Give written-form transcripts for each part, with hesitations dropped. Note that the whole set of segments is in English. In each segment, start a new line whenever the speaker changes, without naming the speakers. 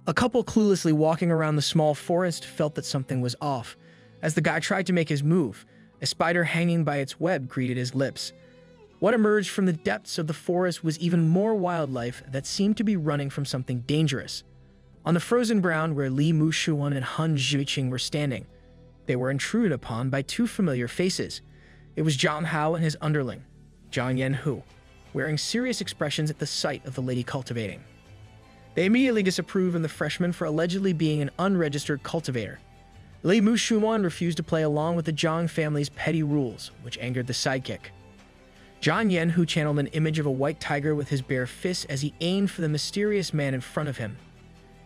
A couple cluelessly walking around the small forest felt that something was off. As the guy tried to make his move, a spider hanging by its web greeted his lips. What emerged from the depths of the forest was even more wildlife that seemed to be running from something dangerous. On the frozen ground where Li Muxuan and Han Zhiqing were standing, they were intruded upon by two familiar faces. It was Zhang Hao and his underling, Zhang Yanhu, wearing serious expressions at the sight of the lady cultivating. They immediately disapproved the freshman for allegedly being an unregistered cultivator. Li Muxuan refused to play along with the Zhang family's petty rules, which angered the sidekick. Zhang Yanhu channeled an image of a white tiger with his bare fists as he aimed for the mysterious man in front of him.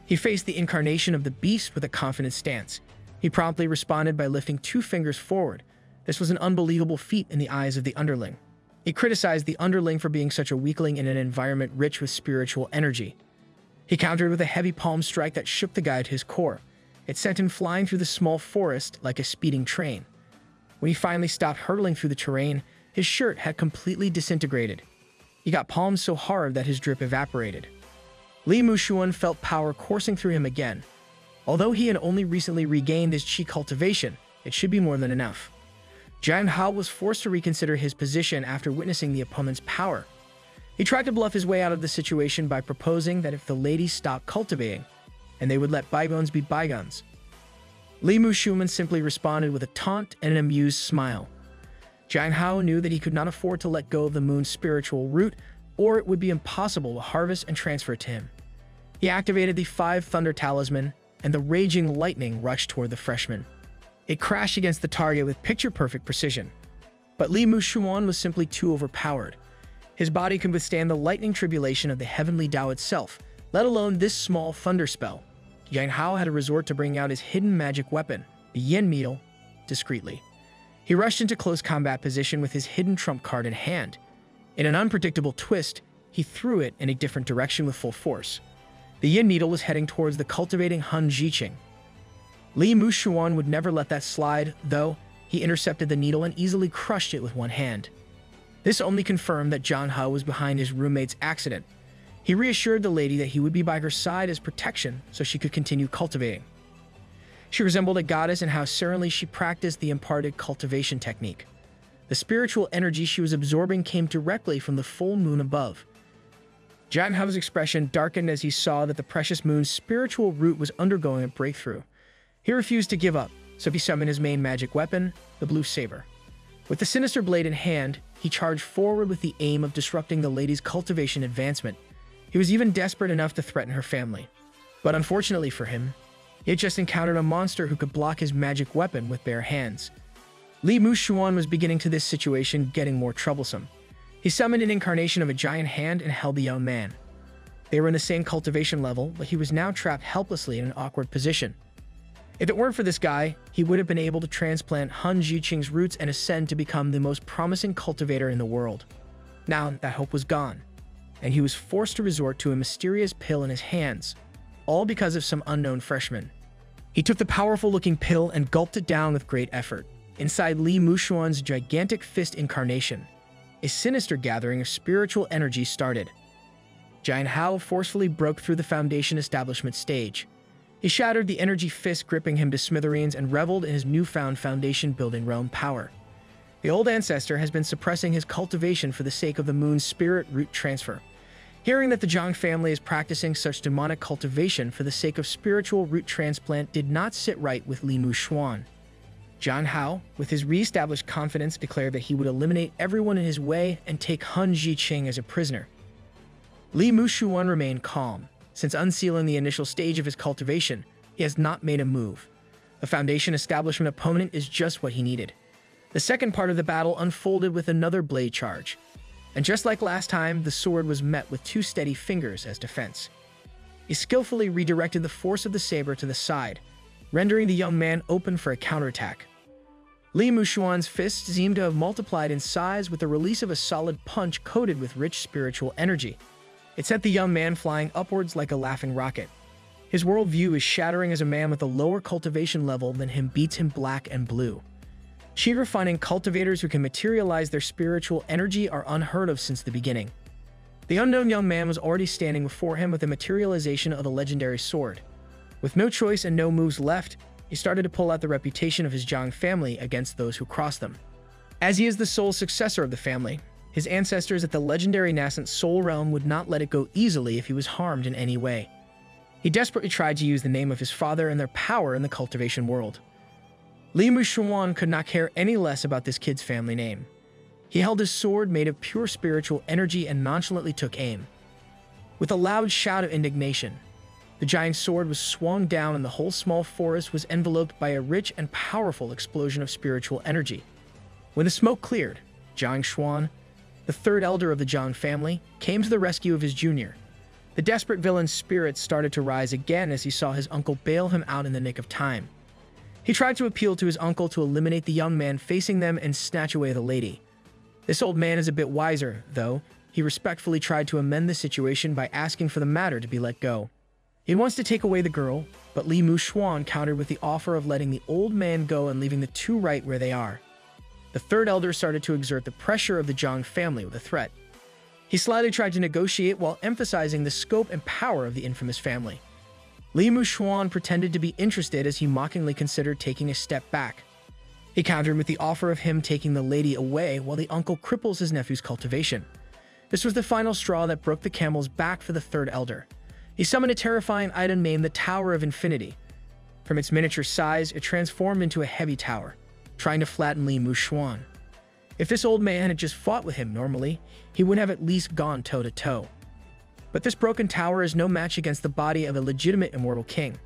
He faced the incarnation of the beast with a confident stance. He promptly responded by lifting two fingers forward. This was an unbelievable feat in the eyes of the underling. He criticized the underling for being such a weakling in an environment rich with spiritual energy. He countered with a heavy palm strike that shook the guy to his core. It sent him flying through the small forest like a speeding train. When he finally stopped hurtling through the terrain, his shirt had completely disintegrated. He got palmed so hard that his drip evaporated. Li Muxuan felt power coursing through him again. Although he had only recently regained his qi cultivation, it should be more than enough. Zhang Hao was forced to reconsider his position after witnessing the opponent's power. He tried to bluff his way out of the situation by proposing that if the ladies stopped cultivating, and they would let bygones be bygones. Li Muxuan simply responded with a taunt and an amused smile. Zhang Hao knew that he could not afford to let go of the moon's spiritual root, or it would be impossible to harvest and transfer it to him. He activated the 5 Thunder Talisman, and the raging lightning rushed toward the freshman. It crashed against the target with picture-perfect precision. But Li Muxuan was simply too overpowered. His body could withstand the lightning tribulation of the heavenly Tao itself, let alone this small thunder spell. Zhang Hao had to resort to bring out his hidden magic weapon, the Yin Needle, discreetly. He rushed into close combat position with his hidden trump card in hand. In an unpredictable twist, he threw it in a different direction with full force. The Yin Needle was heading towards the cultivating Han Zhiqing. Li Muxuan would never let that slide, though. He intercepted the needle and easily crushed it with one hand. This only confirmed that Zhang Hao was behind his roommate's accident. He reassured the lady that he would be by her side as protection so she could continue cultivating. She resembled a goddess in how serenely she practiced the imparted cultivation technique. The spiritual energy she was absorbing came directly from the full moon above. Zhang Hao's expression darkened as he saw that the precious moon's spiritual root was undergoing a breakthrough. He refused to give up, so he summoned his main magic weapon, the blue saber. With the sinister blade in hand, he charged forward with the aim of disrupting the lady's cultivation advancement. He was even desperate enough to threaten her family. But unfortunately for him, he had just encountered a monster who could block his magic weapon with bare hands. Li Muxuan was beginning to this situation getting more troublesome. He summoned an incarnation of a giant hand and held the young man. They were in the same cultivation level, but he was now trapped helplessly in an awkward position. If it weren't for this guy, he would have been able to transplant Han Zhiqing's roots and ascend to become the most promising cultivator in the world. Now, that hope was gone, and he was forced to resort to a mysterious pill in his hands, all because of some unknown freshman. He took the powerful-looking pill and gulped it down with great effort. Inside Li Muxuan's gigantic fist incarnation, a sinister gathering of spiritual energy started. Zhang Hao forcefully broke through the foundation establishment stage. He shattered the energy fist gripping him to smithereens and reveled in his newfound foundation-building realm power. The old ancestor has been suppressing his cultivation for the sake of the moon's spirit root transfer. Hearing that the Zhang family is practicing such demonic cultivation for the sake of spiritual root transplant did not sit right with Li Muxuan. Zhang Hao, with his re-established confidence, declared that he would eliminate everyone in his way and take Han Zhiqing as a prisoner. Li Muxuan remained calm. Since unsealing the initial stage of his cultivation, he has not made a move. The foundation establishment opponent is just what he needed. The second part of the battle unfolded with another blade charge. And just like last time, the sword was met with 2 steady fingers as defense. He skillfully redirected the force of the saber to the side, rendering the young man open for a counterattack. Li Muxuan's fists seemed to have multiplied in size with the release of a solid punch coated with rich spiritual energy. It sent the young man flying upwards like a laughing rocket. His worldview is shattering as a man with a lower cultivation level than him beats him black and blue. Qi-refining cultivators who can materialize their spiritual energy are unheard of since the beginning. The unknown young man was already standing before him with the materialization of the legendary sword. With no choice and no moves left, he started to pull out the reputation of his Zhang family against those who crossed them. As he is the sole successor of the family, his ancestors at the legendary nascent Soul Realm would not let it go easily if he was harmed in any way. He desperately tried to use the name of his father and their power in the cultivation world. Li Muxuan could not care any less about this kid's family name. He held his sword made of pure spiritual energy and nonchalantly took aim. With a loud shout of indignation, the giant sword was swung down and the whole small forest was enveloped by a rich and powerful explosion of spiritual energy. When the smoke cleared, Zhang Xuan, the third elder of the Zhang family, came to the rescue of his junior. The desperate villain's spirits started to rise again as he saw his uncle bail him out in the nick of time. He tried to appeal to his uncle to eliminate the young man facing them and snatch away the lady. This old man is a bit wiser, though. He respectfully tried to amend the situation by asking for the matter to be let go. He wants to take away the girl, but Li Muxuan countered with the offer of letting the old man go and leaving the two right where they are. The third elder started to exert the pressure of the Zhang family with a threat. He slyly tried to negotiate while emphasizing the scope and power of the infamous family. Li Muxuan pretended to be interested as he mockingly considered taking a step back. He countered with the offer of him taking the lady away while the uncle cripples his nephew's cultivation. This was the final straw that broke the camel's back for the third elder. He summoned a terrifying item named the Tower of Infinity. From its miniature size, it transformed into a heavy tower, trying to flatten Li Muxuan. If this old man had just fought with him normally, he would have at least gone toe-to-toe. But this broken tower is no match against the body of a legitimate immortal king.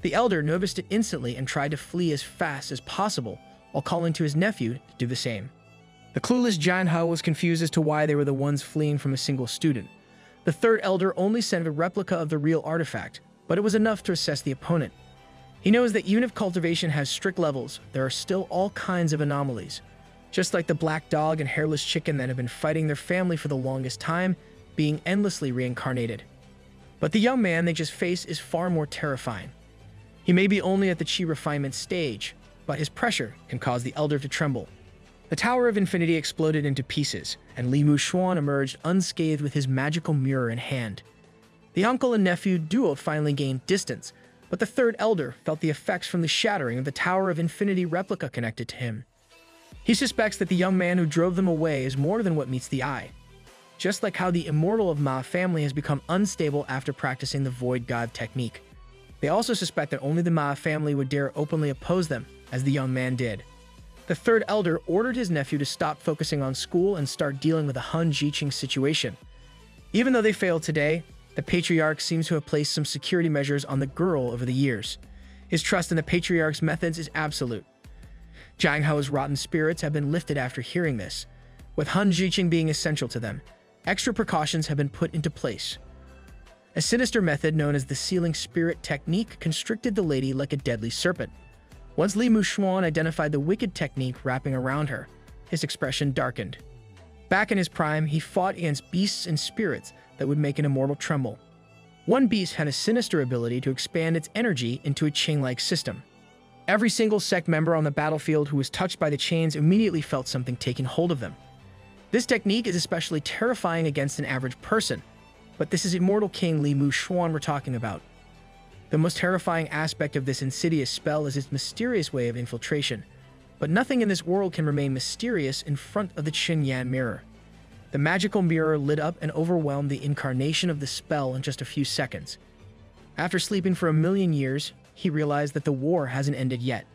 The elder noticed it instantly and tried to flee as fast as possible, while calling to his nephew to do the same. The clueless manhwa was confused as to why they were the ones fleeing from a single student. The third elder only sent a replica of the real artifact, but it was enough to assess the opponent. He knows that even if cultivation has strict levels, there are still all kinds of anomalies. Just like the black dog and hairless chicken that have been fighting their family for the longest time, being endlessly reincarnated. But the young man they just faced is far more terrifying. He may be only at the chi refinement stage, but his pressure can cause the elder to tremble. The Tower of Infinity exploded into pieces, and Li Muxuan emerged unscathed with his magical mirror in hand. The uncle and nephew duo finally gained distance, but the third elder felt the effects from the shattering of the Tower of Infinity replica connected to him. He suspects that the young man who drove them away is more than what meets the eye. Just like how the immortal of Ma family has become unstable after practicing the Void God technique. They also suspect that only the Ma family would dare openly oppose them, as the young man did. The third elder ordered his nephew to stop focusing on school and start dealing with the Han Jiqing situation. Even though they failed today, the patriarch seems to have placed some security measures on the girl over the years. His trust in the patriarch's methods is absolute. Zhang Hao's rotten spirits have been lifted after hearing this. With Han Jiqing being essential to them, extra precautions have been put into place. A sinister method known as the sealing spirit technique constricted the lady like a deadly serpent. Once Li Muxuan identified the wicked technique wrapping around her, his expression darkened. Back in his prime, he fought against beasts and spirits that would make an immortal tremble. One beast had a sinister ability to expand its energy into a chain-like system. Every single sect member on the battlefield who was touched by the chains immediately felt something taking hold of them. This technique is especially terrifying against an average person, but this is Immortal King Li Muxuan we're talking about. The most terrifying aspect of this insidious spell is its mysterious way of infiltration, but nothing in this world can remain mysterious in front of the Qin Yan mirror. The magical mirror lit up and overwhelmed the incarnation of the spell in just a few seconds. After sleeping for 1,000,000 years, he realized that the war hasn't ended yet.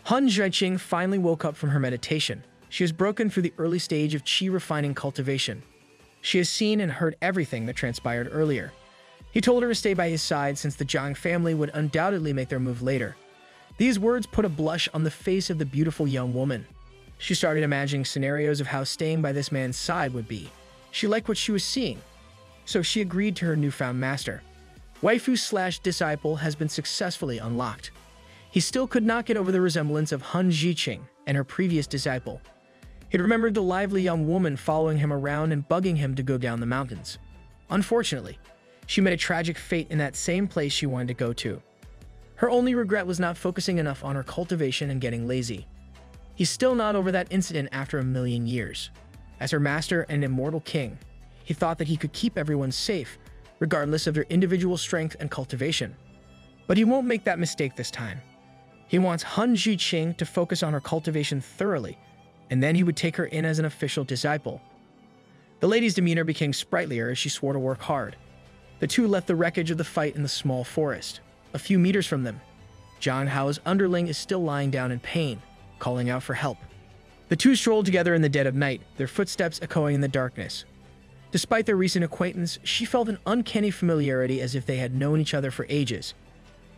Han Jiqing finally woke up from her meditation. She has broken through the early stage of qi refining cultivation. She has seen and heard everything that transpired earlier. He told her to stay by his side since the Zhang family would undoubtedly make their move later. These words put a blush on the face of the beautiful young woman. She started imagining scenarios of how staying by this man's side would be. She liked what she was seeing, so she agreed to her newfound master. Waifu/disciple has been successfully unlocked. He still could not get over the resemblance of Han Jiqing and her previous disciple. He remembered the lively young woman following him around and bugging him to go down the mountains. Unfortunately, she met a tragic fate in that same place she wanted to go to. Her only regret was not focusing enough on her cultivation and getting lazy. He's still not over that incident after 1,000,000 years. As her master and immortal king, he thought that he could keep everyone safe, regardless of their individual strength and cultivation. But he won't make that mistake this time. He wants Han Zhiqing to focus on her cultivation thoroughly, and then he would take her in as an official disciple. The lady's demeanor became sprightlier as she swore to work hard. The two left the wreckage of the fight in the small forest. A few meters from them, Zhang Hao's underling is still lying down in pain, calling out for help. The two strolled together in the dead of night, their footsteps echoing in the darkness. Despite their recent acquaintance, she felt an uncanny familiarity as if they had known each other for ages.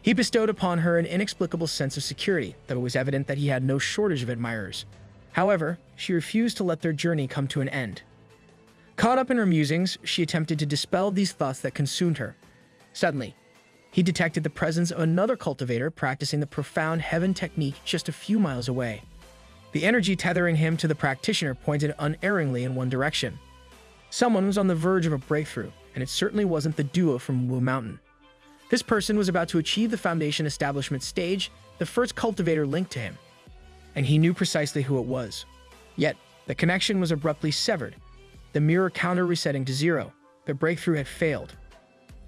He bestowed upon her an inexplicable sense of security, though it was evident that he had no shortage of admirers. However, she refused to let their journey come to an end. Caught up in her musings, she attempted to dispel these thoughts that consumed her. Suddenly, he detected the presence of another cultivator practicing the profound heaven technique just a few miles away. The energy tethering him to the practitioner pointed unerringly in one direction. Someone was on the verge of a breakthrough, and it certainly wasn't the duo from Wu Mountain. This person was about to achieve the foundation establishment stage, the first cultivator linked to him. And he knew precisely who it was. Yet, the connection was abruptly severed, the mirror counter resetting to zero. The breakthrough had failed.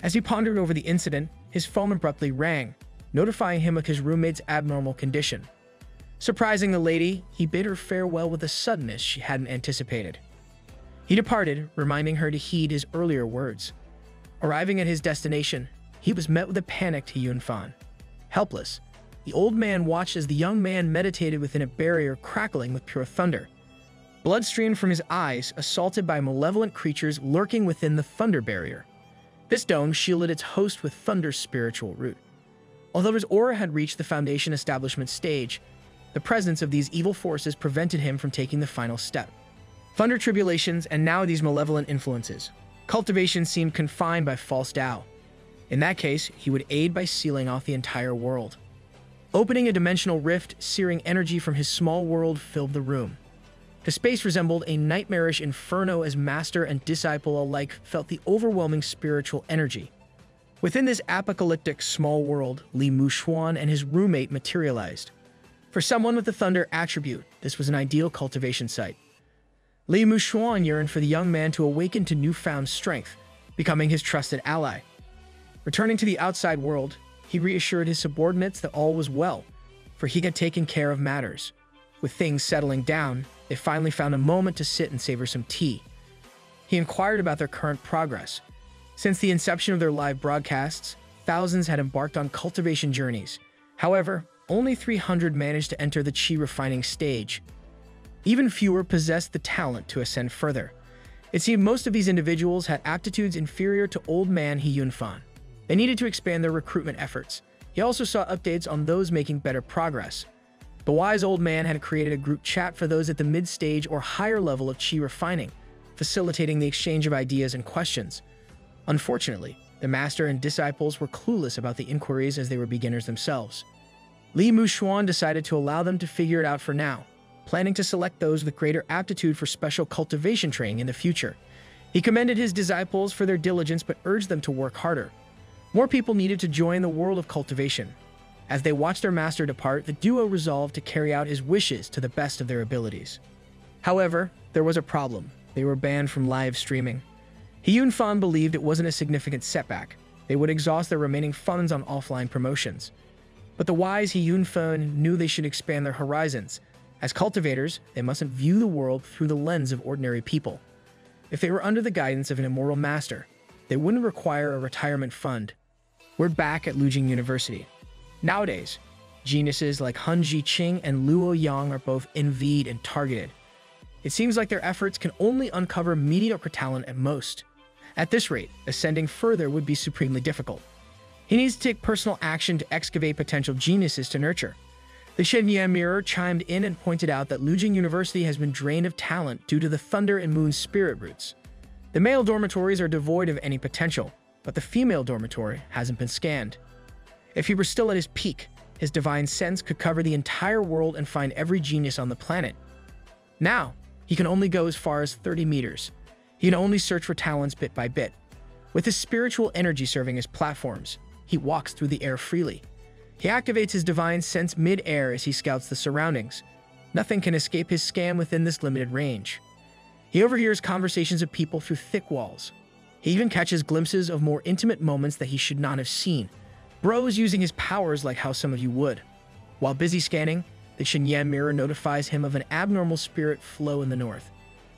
As he pondered over the incident, his phone abruptly rang, notifying him of his roommate's abnormal condition. Surprising the lady, he bid her farewell with a suddenness she hadn't anticipated. He departed, reminding her to heed his earlier words. Arriving at his destination, he was met with a panicked Yunfan. Helpless, the old man watched as the young man meditated within a barrier crackling with pure thunder. Blood streamed from his eyes, assaulted by malevolent creatures lurking within the thunder barrier. This dome shielded its host with thunder's spiritual root. Although his aura had reached the foundation establishment stage, the presence of these evil forces prevented him from taking the final step. Thunder tribulations and now these malevolent influences. Cultivation seemed confined by false Tao. In that case, he would aid by sealing off the entire world. Opening a dimensional rift, searing energy from his small world filled the room. The space resembled a nightmarish inferno as master and disciple alike felt the overwhelming spiritual energy. Within this apocalyptic small world, Li Muxuan and his roommate materialized. For someone with the thunder attribute, this was an ideal cultivation site. Li Muxuan yearned for the young man to awaken to newfound strength, becoming his trusted ally. Returning to the outside world, he reassured his subordinates that all was well, for he had taken care of matters. With things settling down, they finally found a moment to sit and savor some tea. He inquired about their current progress. Since the inception of their live broadcasts, thousands had embarked on cultivation journeys. However, only 300 managed to enter the qi refining stage. Even fewer possessed the talent to ascend further. It seemed most of these individuals had aptitudes inferior to old man He Yunfan. They needed to expand their recruitment efforts. He also saw updates on those making better progress. The wise old man had created a group chat for those at the mid-stage or higher level of qi refining, facilitating the exchange of ideas and questions. Unfortunately, the master and disciples were clueless about the inquiries as they were beginners themselves. Li Muxuan decided to allow them to figure it out for now, planning to select those with greater aptitude for special cultivation training in the future. He commended his disciples for their diligence but urged them to work harder. More people needed to join the world of cultivation. As they watched their master depart, the duo resolved to carry out his wishes to the best of their abilities. However, there was a problem. They were banned from live streaming. He Yunfan believed it wasn't a significant setback. They would exhaust their remaining funds on offline promotions. But the wise He Yunfan knew they should expand their horizons. As cultivators, they mustn't view the world through the lens of ordinary people. If they were under the guidance of an immortal master, they wouldn't require a retirement fund. We're back at Lujing University. Nowadays, geniuses like Han Zhiqing and Luo Yang are both envied and targeted. It seems like their efforts can only uncover mediocre talent at most. At this rate, ascending further would be supremely difficult. He needs to take personal action to excavate potential geniuses to nurture. The Shenyang Mirror chimed in and pointed out that Lujing University has been drained of talent due to the Thunder and Moon spirit roots. The male dormitories are devoid of any potential, but the female dormitory hasn't been scanned. If he were still at his peak, his divine sense could cover the entire world and find every genius on the planet. Now, he can only go as far as 30 meters. He can only search for talents bit by bit. With his spiritual energy serving as platforms, he walks through the air freely. He activates his divine sense mid-air as he scouts the surroundings. Nothing can escape his scan within this limited range. He overhears conversations of people through thick walls. He even catches glimpses of more intimate moments that he should not have seen. Bro is using his powers like how some of you would. While busy scanning, the Xinyan mirror notifies him of an abnormal spirit flow in the north.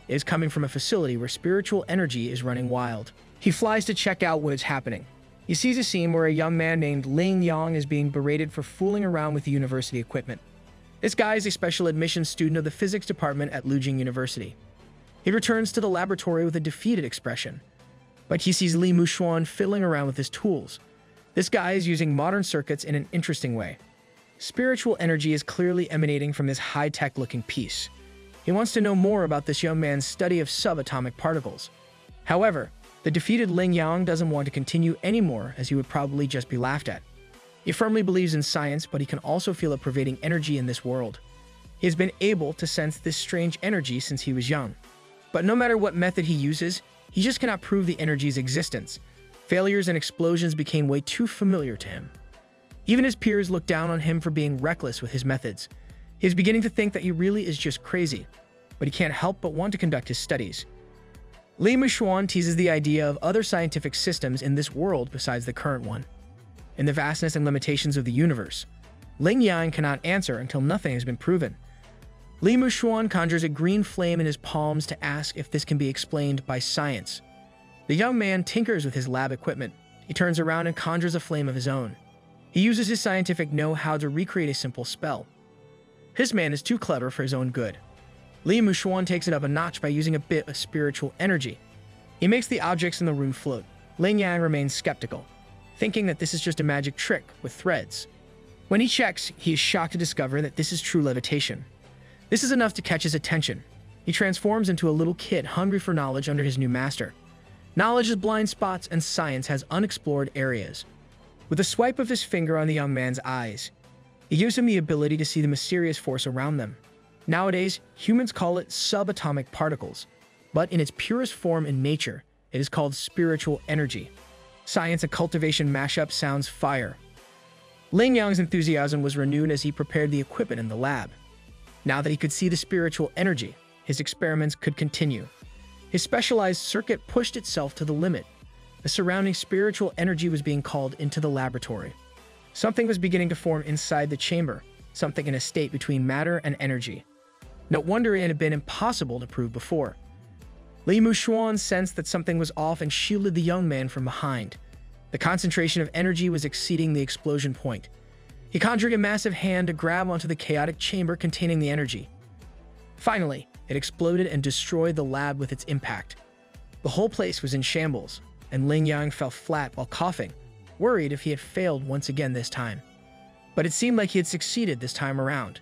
It is coming from a facility where spiritual energy is running wild. He flies to check out what is happening. He sees a scene where a young man named Ling Yang is being berated for fooling around with the university equipment. This guy is a special admissions student of the physics department at Lujing University. He returns to the laboratory with a defeated expression, but he sees Li Muxuan fiddling around with his tools. This guy is using modern circuits in an interesting way. Spiritual energy is clearly emanating from this high-tech looking piece. He wants to know more about this young man's study of subatomic particles. However, the defeated Ling Yang doesn't want to continue anymore, as he would probably just be laughed at. He firmly believes in science, but he can also feel a pervading energy in this world. He has been able to sense this strange energy since he was young. But no matter what method he uses, he just cannot prove the energy's existence. Failures and explosions became way too familiar to him. Even his peers look down on him for being reckless with his methods. He is beginning to think that he really is just crazy, but he can't help but want to conduct his studies. Li Muxuan teases the idea of other scientific systems in this world besides the current one. In the vastness and limitations of the universe, Ling Yang cannot answer until nothing has been proven. Li Muxuan conjures a green flame in his palms to ask if this can be explained by science. The young man tinkers with his lab equipment. He turns around and conjures a flame of his own. He uses his scientific know-how to recreate a simple spell. This man is too clever for his own good. Li Muxuan takes it up a notch by using a bit of spiritual energy. He makes the objects in the room float. Ling Yang remains skeptical, thinking that this is just a magic trick with threads. When he checks, he is shocked to discover that this is true levitation. This is enough to catch his attention. He transforms into a little kid hungry for knowledge under his new master. Knowledge has blind spots and science has unexplored areas. With a swipe of his finger on the young man's eyes, he gives him the ability to see the mysterious force around them. Nowadays, humans call it subatomic particles, but in its purest form in nature, it is called spiritual energy. Science and cultivation mashup sounds fire. Ling Yang's enthusiasm was renewed as he prepared the equipment in the lab. Now that he could see the spiritual energy, his experiments could continue. His specialized circuit pushed itself to the limit. The surrounding spiritual energy was being called into the laboratory. Something was beginning to form inside the chamber, something in a state between matter and energy. No wonder it had been impossible to prove before. Li Muxuan sensed that something was off and shielded the young man from behind. The concentration of energy was exceeding the explosion point. He conjured a massive hand to grab onto the chaotic chamber containing the energy. Finally, it exploded and destroyed the lab with its impact. The whole place was in shambles, and Ling Yang fell flat while coughing, worried if he had failed once again this time. But it seemed like he had succeeded this time around.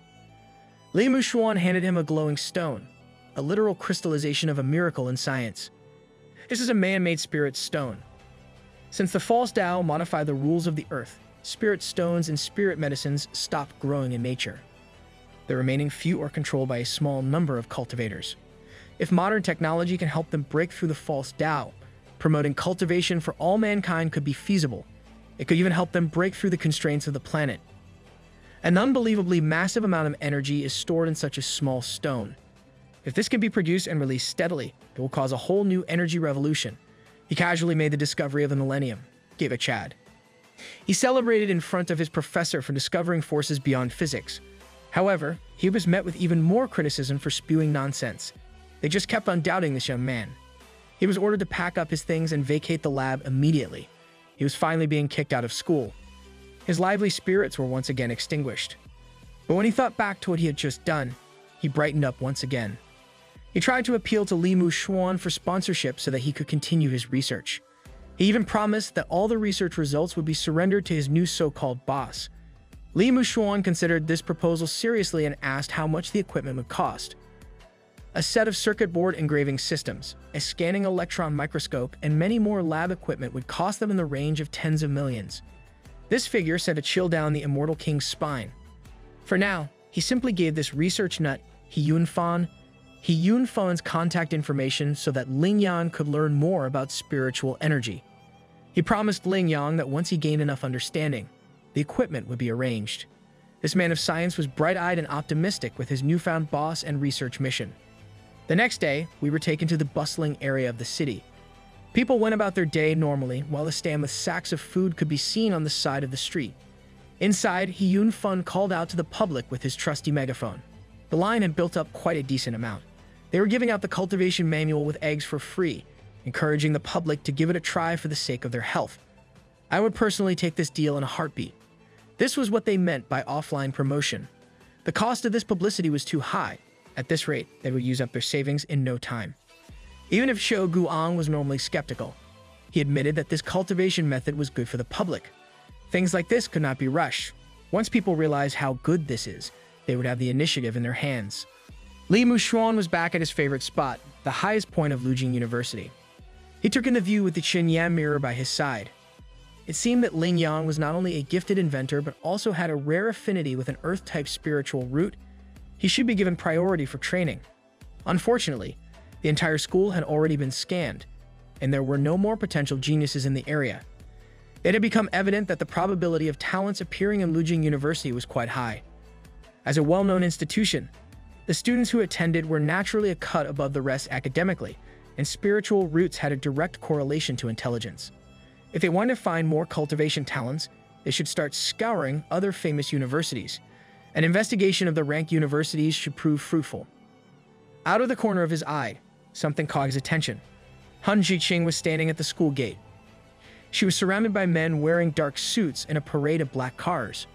Li Muxuan handed him a glowing stone, a literal crystallization of a miracle in science. This is a man-made spirit stone. Since the false Tao modified the rules of the earth, spirit stones and spirit medicines stopped growing in nature. The remaining few are controlled by a small number of cultivators. If modern technology can help them break through the false Tao, promoting cultivation for all mankind could be feasible. It could even help them break through the constraints of the planet. An unbelievably massive amount of energy is stored in such a small stone. If this can be produced and released steadily, it will cause a whole new energy revolution. He casually made the discovery of the millennium, gave a Chad. He celebrated in front of his professor for discovering forces beyond physics. However, he was met with even more criticism for spewing nonsense. They just kept on doubting this young man. He was ordered to pack up his things and vacate the lab immediately. He was finally being kicked out of school. His lively spirits were once again extinguished. But when he thought back to what he had just done, he brightened up once again. He tried to appeal to Li Muxuan for sponsorship so that he could continue his research. He even promised that all the research results would be surrendered to his new so-called boss. Li Muxuan considered this proposal seriously and asked how much the equipment would cost. A set of circuit board engraving systems, a scanning electron microscope, and many more lab equipment would cost them in the range of tens of millions. This figure sent a chill down the Immortal King's spine. For now, he simply gave this research nut, He Yunfan's contact information so that Ling Yang could learn more about spiritual energy. He promised Ling Yang that once he gained enough understanding, the equipment would be arranged. This man of science was bright-eyed and optimistic with his newfound boss and research mission. The next day, we were taken to the bustling area of the city. People went about their day normally, while a stand with sacks of food could be seen on the side of the street. Inside, He Yun-fun called out to the public with his trusty megaphone. The line had built up quite a decent amount. They were giving out the cultivation manual with eggs for free, encouraging the public to give it a try for the sake of their health. I would personally take this deal in a heartbeat. This was what they meant by offline promotion. The cost of this publicity was too high. At this rate, they would use up their savings in no time. Even if Xiao Guang was normally skeptical, he admitted that this cultivation method was good for the public. Things like this could not be rushed. Once people realized how good this is, they would have the initiative in their hands. Li Muxuan was back at his favorite spot, the highest point of Lujing University. He took in the view with the Qinyang mirror by his side. It seemed that Ling Yang was not only a gifted inventor, but also had a rare affinity with an Earth-type spiritual root. He should be given priority for training. Unfortunately, the entire school had already been scanned, and there were no more potential geniuses in the area. It had become evident that the probability of talents appearing in Lujing University was quite high. As a well-known institution, the students who attended were naturally a cut above the rest academically, and spiritual roots had a direct correlation to intelligence. If they wanted to find more cultivation talents, they should start scouring other famous universities. An investigation of the ranked universities should prove fruitful. Out of the corner of his eye, something caught his attention. Han Jiqing was standing at the school gate. She was surrounded by men wearing dark suits in a parade of black cars.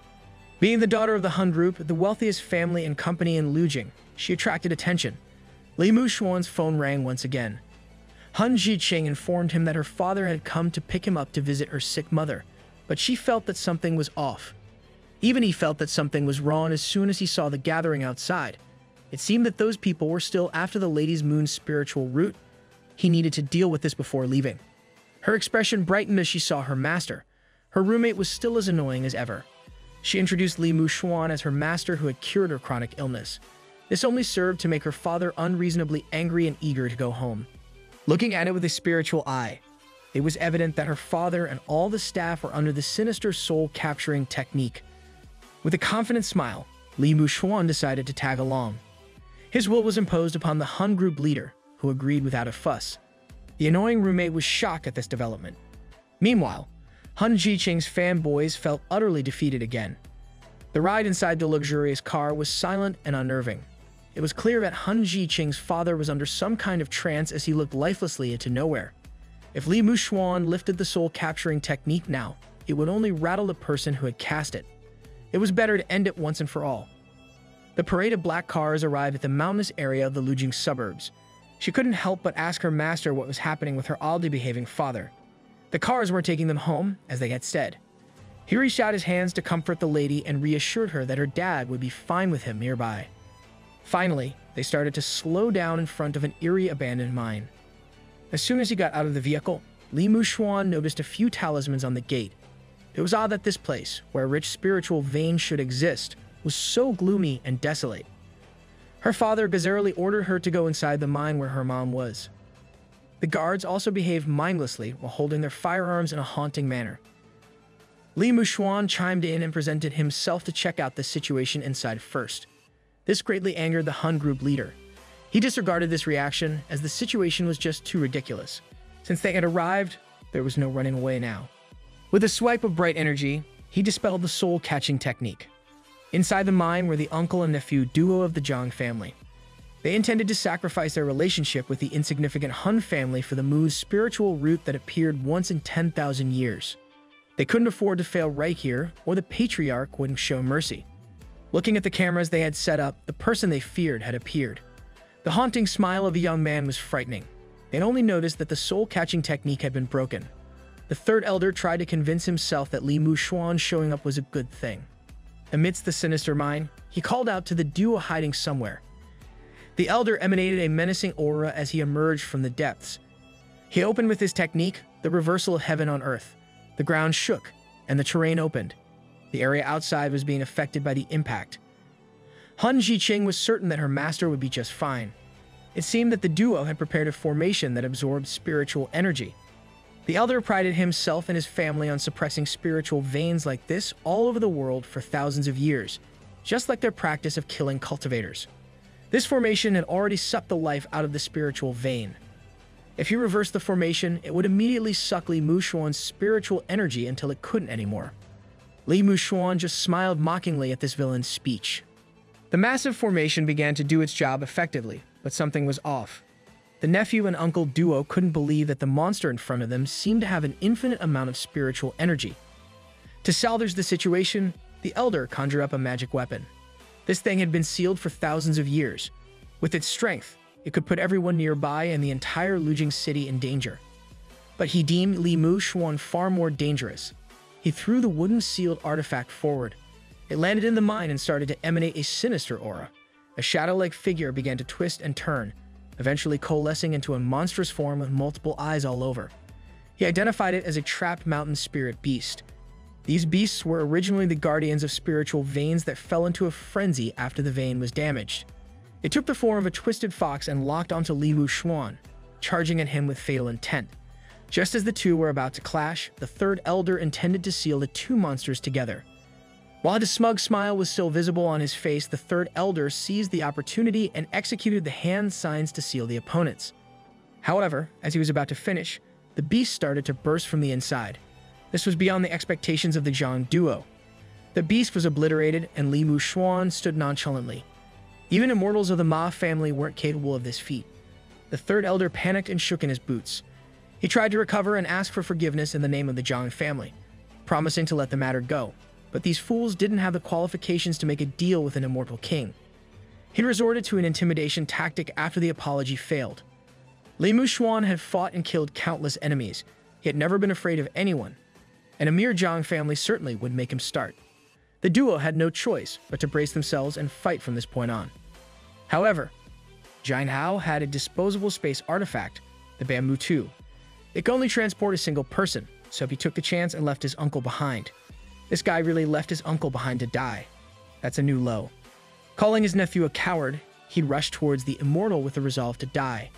Being the daughter of the Han Group, the wealthiest family and company in Lujing, she attracted attention. Li Muxuan's phone rang once again. Han Jiqing informed him that her father had come to pick him up to visit her sick mother, but she felt that something was off. Even he felt that something was wrong as soon as he saw the gathering outside. It seemed that those people were still after the Lady's Moon's spiritual root. He needed to deal with this before leaving. Her expression brightened as she saw her master. Her roommate was still as annoying as ever. She introduced Li Muxuan as her master who had cured her chronic illness. This only served to make her father unreasonably angry and eager to go home. Looking at it with a spiritual eye, it was evident that her father and all the staff were under the sinister soul-capturing technique. With a confident smile, Li Muxuan decided to tag along. His will was imposed upon the Han Group leader, who agreed without a fuss. The annoying roommate was shocked at this development. Meanwhile, Han Jiqing's fanboys felt utterly defeated again. The ride inside the luxurious car was silent and unnerving. It was clear that Han Jiqing's father was under some kind of trance as he looked lifelessly into nowhere. If Li Muxuan lifted the soul-capturing technique now, it would only rattle the person who had cast it. It was better to end it once and for all. The parade of black cars arrived at the mountainous area of the Lujing suburbs. She couldn't help but ask her master what was happening with her oddly behaving father. The cars weren't taking them home, as they had said. He reached out his hands to comfort the lady and reassured her that her dad would be fine with him nearby. Finally, they started to slow down in front of an eerie abandoned mine. As soon as he got out of the vehicle, Li Muxuan noticed a few talismans on the gate. It was odd that this place, where a rich spiritual vein should exist, was so gloomy and desolate. Her father bizarrely ordered her to go inside the mine where her mom was. The guards also behaved mindlessly while holding their firearms in a haunting manner. Li Muxuan chimed in and presented himself to check out the situation inside first. This greatly angered the Han Group leader. He disregarded this reaction as the situation was just too ridiculous. Since they had arrived, there was no running away now. With a swipe of bright energy, he dispelled the soul-catching technique. Inside the mine were the uncle and nephew duo of the Zhang family. They intended to sacrifice their relationship with the insignificant Han family for the moon's spiritual root that appeared once in 10,000 years. They couldn't afford to fail right here, or the patriarch wouldn't show mercy. Looking at the cameras they had set up, the person they feared had appeared. The haunting smile of the young man was frightening. They'd only noticed that the soul-catching technique had been broken. The third elder tried to convince himself that Li Muxuan showing up was a good thing. Amidst the sinister mine, he called out to the duo hiding somewhere. The elder emanated a menacing aura as he emerged from the depths. He opened with his technique, the reversal of heaven on earth. The ground shook, and the terrain opened. The area outside was being affected by the impact. Han Jiqing was certain that her master would be just fine. It seemed that the duo had prepared a formation that absorbed spiritual energy. The elder prided himself and his family on suppressing spiritual veins like this all over the world for thousands of years, just like their practice of killing cultivators. This formation had already sucked the life out of the spiritual vein. If he reversed the formation, it would immediately suck Li Muxuan's spiritual energy until it couldn't anymore. Li Muxuan just smiled mockingly at this villain's speech. The massive formation began to do its job effectively, but something was off. The nephew and uncle duo couldn't believe that the monster in front of them seemed to have an infinite amount of spiritual energy. To salvage the situation, the elder conjured up a magic weapon. This thing had been sealed for thousands of years. With its strength, it could put everyone nearby and the entire Lujing city in danger. But he deemed Li Muxuan far more dangerous. He threw the wooden sealed artifact forward. It landed in the mine and started to emanate a sinister aura. A shadow-like figure began to twist and turn, eventually coalescing into a monstrous form with multiple eyes all over. He identified it as a trapped mountain spirit beast. These beasts were originally the guardians of spiritual veins that fell into a frenzy after the vein was damaged. It took the form of a twisted fox and locked onto Li Muxuan, charging at him with fatal intent. Just as the two were about to clash, the third elder intended to seal the two monsters together. While the smug smile was still visible on his face, the third elder seized the opportunity and executed the hand signs to seal the opponents. However, as he was about to finish, the beast started to burst from the inside. This was beyond the expectations of the Zhang duo. The beast was obliterated, and Li Muxuan stood nonchalantly. Even immortals of the Ma family weren't capable of this feat. The third elder panicked and shook in his boots. He tried to recover and ask for forgiveness in the name of the Zhang family, promising to let the matter go. But these fools didn't have the qualifications to make a deal with an immortal king. He resorted to an intimidation tactic after the apology failed. Li Muxuan had fought and killed countless enemies. He had never been afraid of anyone, and a mere Zhang family certainly would make him start. The duo had no choice but to brace themselves and fight from this point on. However, Jian Hao had a disposable space artifact, the Bamboo 2. It could only transport a single person, so he took the chance and left his uncle behind. This guy really left his uncle behind to die. That's a new low. Calling his nephew a coward, he'd rushed towards the immortal with the resolve to die.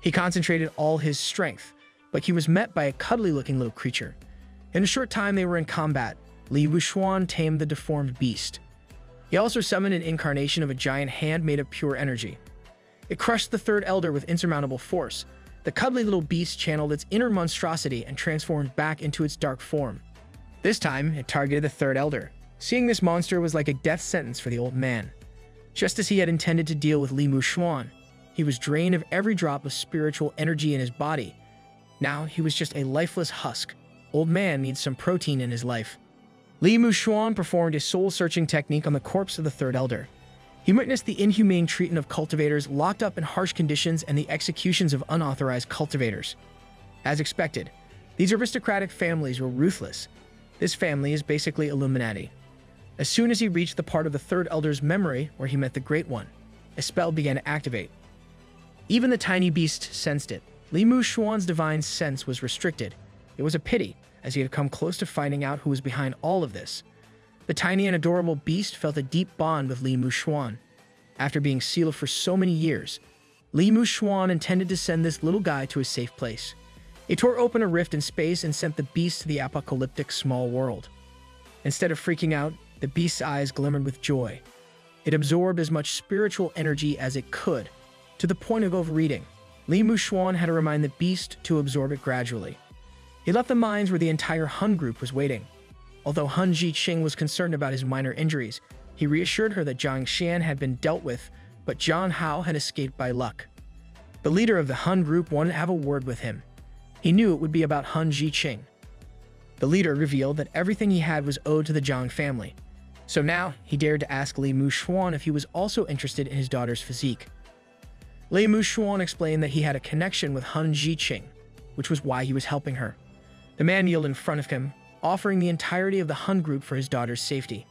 He concentrated all his strength, but he was met by a cuddly-looking little creature. In a short time, they were in combat. Li Muxuan tamed the deformed beast. He also summoned an incarnation of a giant hand made of pure energy. It crushed the third elder with insurmountable force. The cuddly little beast channeled its inner monstrosity and transformed back into its dark form. This time, it targeted the third elder. Seeing this monster was like a death sentence for the old man. Just as he had intended to deal with Li Muxuan, he was drained of every drop of spiritual energy in his body. Now, he was just a lifeless husk. Old man needs some protein in his life. Li Muxuan performed a soul-searching technique on the corpse of the third elder. He witnessed the inhumane treatment of cultivators locked up in harsh conditions and the executions of unauthorized cultivators. As expected, these aristocratic families were ruthless. This family is basically Illuminati. As soon as he reached the part of the third elder's memory where he met the Great One, a spell began to activate. Even the tiny beast sensed it. Li Muxuan's divine sense was restricted. It was a pity, as he had come close to finding out who was behind all of this. The tiny and adorable beast felt a deep bond with Li Muxuan. After being sealed for so many years, Li Muxuan intended to send this little guy to a safe place. He tore open a rift in space and sent the beast to the apocalyptic small world. Instead of freaking out, the beast's eyes glimmered with joy. It absorbed as much spiritual energy as it could, to the point of overeating. Li Muxuan had to remind the beast to absorb it gradually. He left the mines where the entire Hun group was waiting. Although Han Jiqing was concerned about his minor injuries, he reassured her that Zhang Xian had been dealt with, but Jian Hao had escaped by luck. The leader of the Han group wanted to have a word with him. He knew it would be about Han Jiqing. The leader revealed that everything he had was owed to the Zhang family. So now, he dared to ask Li Muxuan if he was also interested in his daughter's physique. Li Muxuan explained that he had a connection with Han Jiqing, which was why he was helping her. The man kneeled in front of him, offering the entirety of the Han group for his daughter's safety.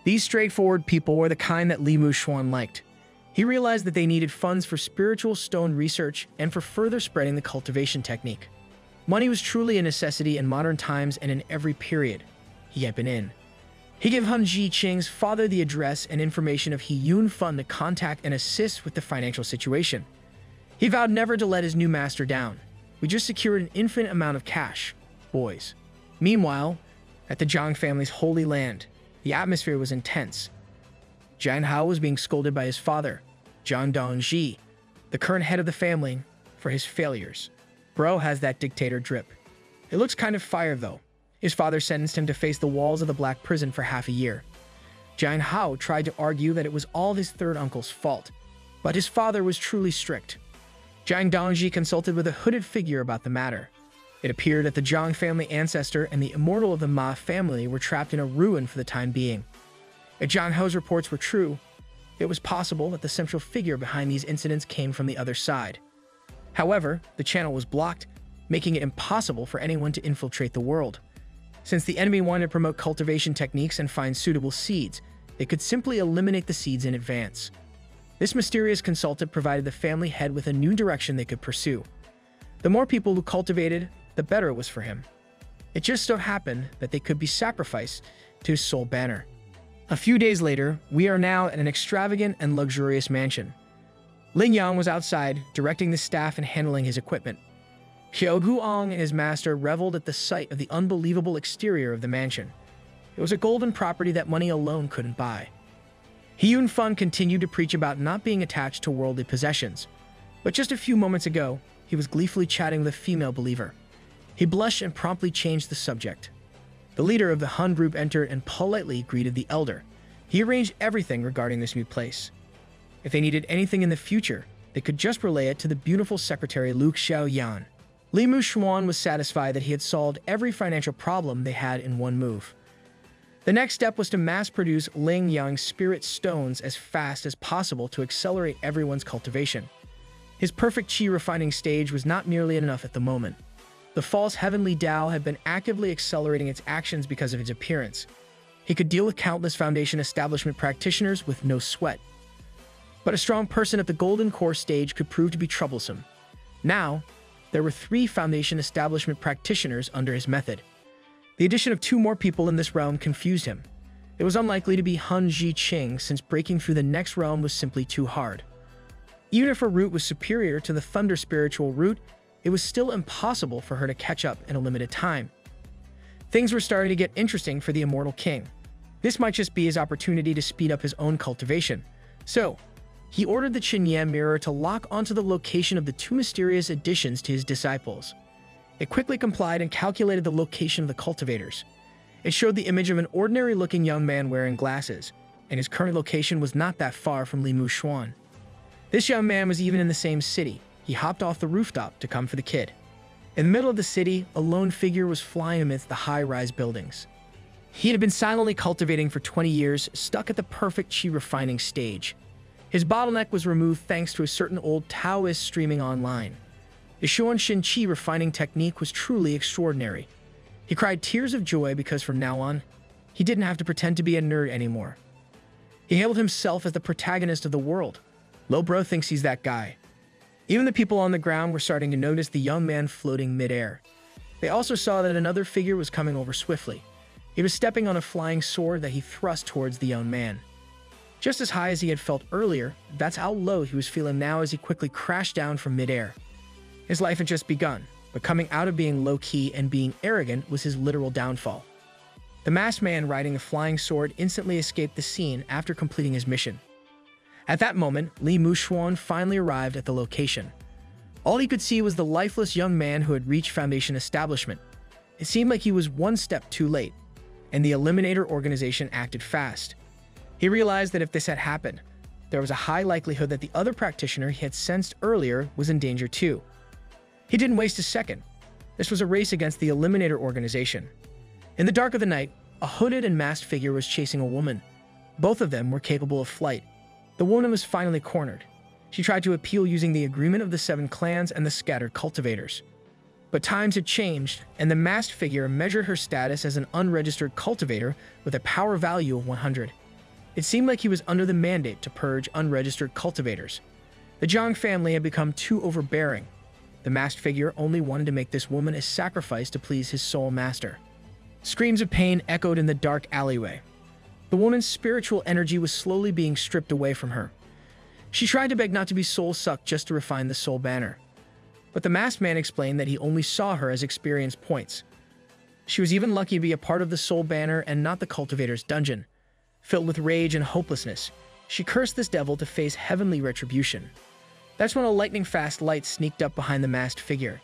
These straightforward people were the kind that Li Muxuan liked. He realized that they needed funds for spiritual stone research and for further spreading the cultivation technique. Money was truly a necessity in modern times and in every period he had been in. He gave Han Jiqing's father the address and information of He Yun Fund to contact and assist with the financial situation. He vowed never to let his new master down. We just secured an infinite amount of cash, boys. Meanwhile, at the Zhang family's holy land, the atmosphere was intense. Jian Hao was being scolded by his father. Zhang Dongji, the current head of the family, for his failures. Bro has that dictator drip. It looks kind of fire though. His father sentenced him to face the walls of the black prison for half a year. Jian Hao tried to argue that it was all his third uncle's fault, but his father was truly strict. Zhang Dongji consulted with a hooded figure about the matter. It appeared that the Zhang family ancestor and the immortal of the Ma family were trapped in a ruin for the time being. If Zhang Hao's reports were true, it was possible that the central figure behind these incidents came from the other side. However, the channel was blocked, making it impossible for anyone to infiltrate the world. Since the enemy wanted to promote cultivation techniques and find suitable seeds, they could simply eliminate the seeds in advance. This mysterious consultant provided the family head with a new direction they could pursue. The more people who cultivated, the better it was for him. It just so happened that they could be sacrificed to his soul banner. A few days later, we are now at an extravagant and luxurious mansion. Ling Yang was outside, directing the staff and handling his equipment. Xiao Guang and his master reveled at the sight of the unbelievable exterior of the mansion. It was a golden property that money alone couldn't buy. He Yunfeng continued to preach about not being attached to worldly possessions, but just a few moments ago, he was gleefully chatting with a female believer. He blushed and promptly changed the subject. The leader of the Han group entered and politely greeted the elder. He arranged everything regarding this new place. If they needed anything in the future, they could just relay it to the beautiful secretary Lu Xiaoyan. Li Muxuan was satisfied that he had solved every financial problem they had in one move. The next step was to mass-produce Ling Yang's spirit stones as fast as possible to accelerate everyone's cultivation. His perfect qi refining stage was not nearly enough at the moment. The false heavenly Tao had been actively accelerating its actions because of its appearance. He could deal with countless foundation establishment practitioners with no sweat. But a strong person at the golden core stage could prove to be troublesome. Now, there were 3 foundation establishment practitioners under his method. The addition of 2 more people in this realm confused him. It was unlikely to be Han Zhiqing since breaking through the next realm was simply too hard. Even if her route was superior to the Thunder spiritual route, it was still impossible for her to catch up in a limited time. Things were starting to get interesting for the Immortal King. This might just be his opportunity to speed up his own cultivation. So, he ordered the Qinyan mirror to lock onto the location of the 2 mysterious additions to his disciples. It quickly complied and calculated the location of the cultivators. It showed the image of an ordinary-looking young man wearing glasses, and his current location was not that far from Li Muxuan. This young man was even in the same city. He hopped off the rooftop to come for the kid. In the middle of the city, a lone figure was flying amidst the high-rise buildings. He had been silently cultivating for 20 years, stuck at the perfect qi refining stage. His bottleneck was removed thanks to a certain old Taoist streaming online. The Xuanxin qi refining technique was truly extraordinary. He cried tears of joy because from now on, he didn't have to pretend to be a nerd anymore. He hailed himself as the protagonist of the world. Lo bro thinks he's that guy. Even the people on the ground were starting to notice the young man floating mid-air. They also saw that another figure was coming over swiftly. He was stepping on a flying sword that he thrust towards the young man. Just as high as he had felt earlier, that's how low he was feeling now as he quickly crashed down from mid-air. His life had just begun, but coming out of being low-key and being arrogant was his literal downfall. The masked man riding the flying sword instantly escaped the scene after completing his mission. At that moment, Li Muxuan finally arrived at the location. All he could see was the lifeless young man who had reached Foundation Establishment. It seemed like he was one step too late, and the Eliminator organization acted fast. He realized that if this had happened, there was a high likelihood that the other practitioner he had sensed earlier was in danger too. He didn't waste a second. This was a race against the Eliminator organization. In the dark of the night, a hooded and masked figure was chasing a woman. Both of them were capable of flight. The woman was finally cornered. She tried to appeal using the agreement of the 7 clans and the scattered cultivators. But times had changed, and the masked figure measured her status as an unregistered cultivator with a power value of 100. It seemed like he was under the mandate to purge unregistered cultivators. The Zhang family had become too overbearing. The masked figure only wanted to make this woman a sacrifice to please his soul master. Screams of pain echoed in the dark alleyway. The woman's spiritual energy was slowly being stripped away from her. She tried to beg not to be soul-sucked just to refine the soul banner. But the masked man explained that he only saw her as experience points. She was even lucky to be a part of the soul banner and not the cultivator's dungeon. Filled with rage and hopelessness, She cursed this devil to face heavenly retribution. That's when a lightning-fast light sneaked up behind the masked figure.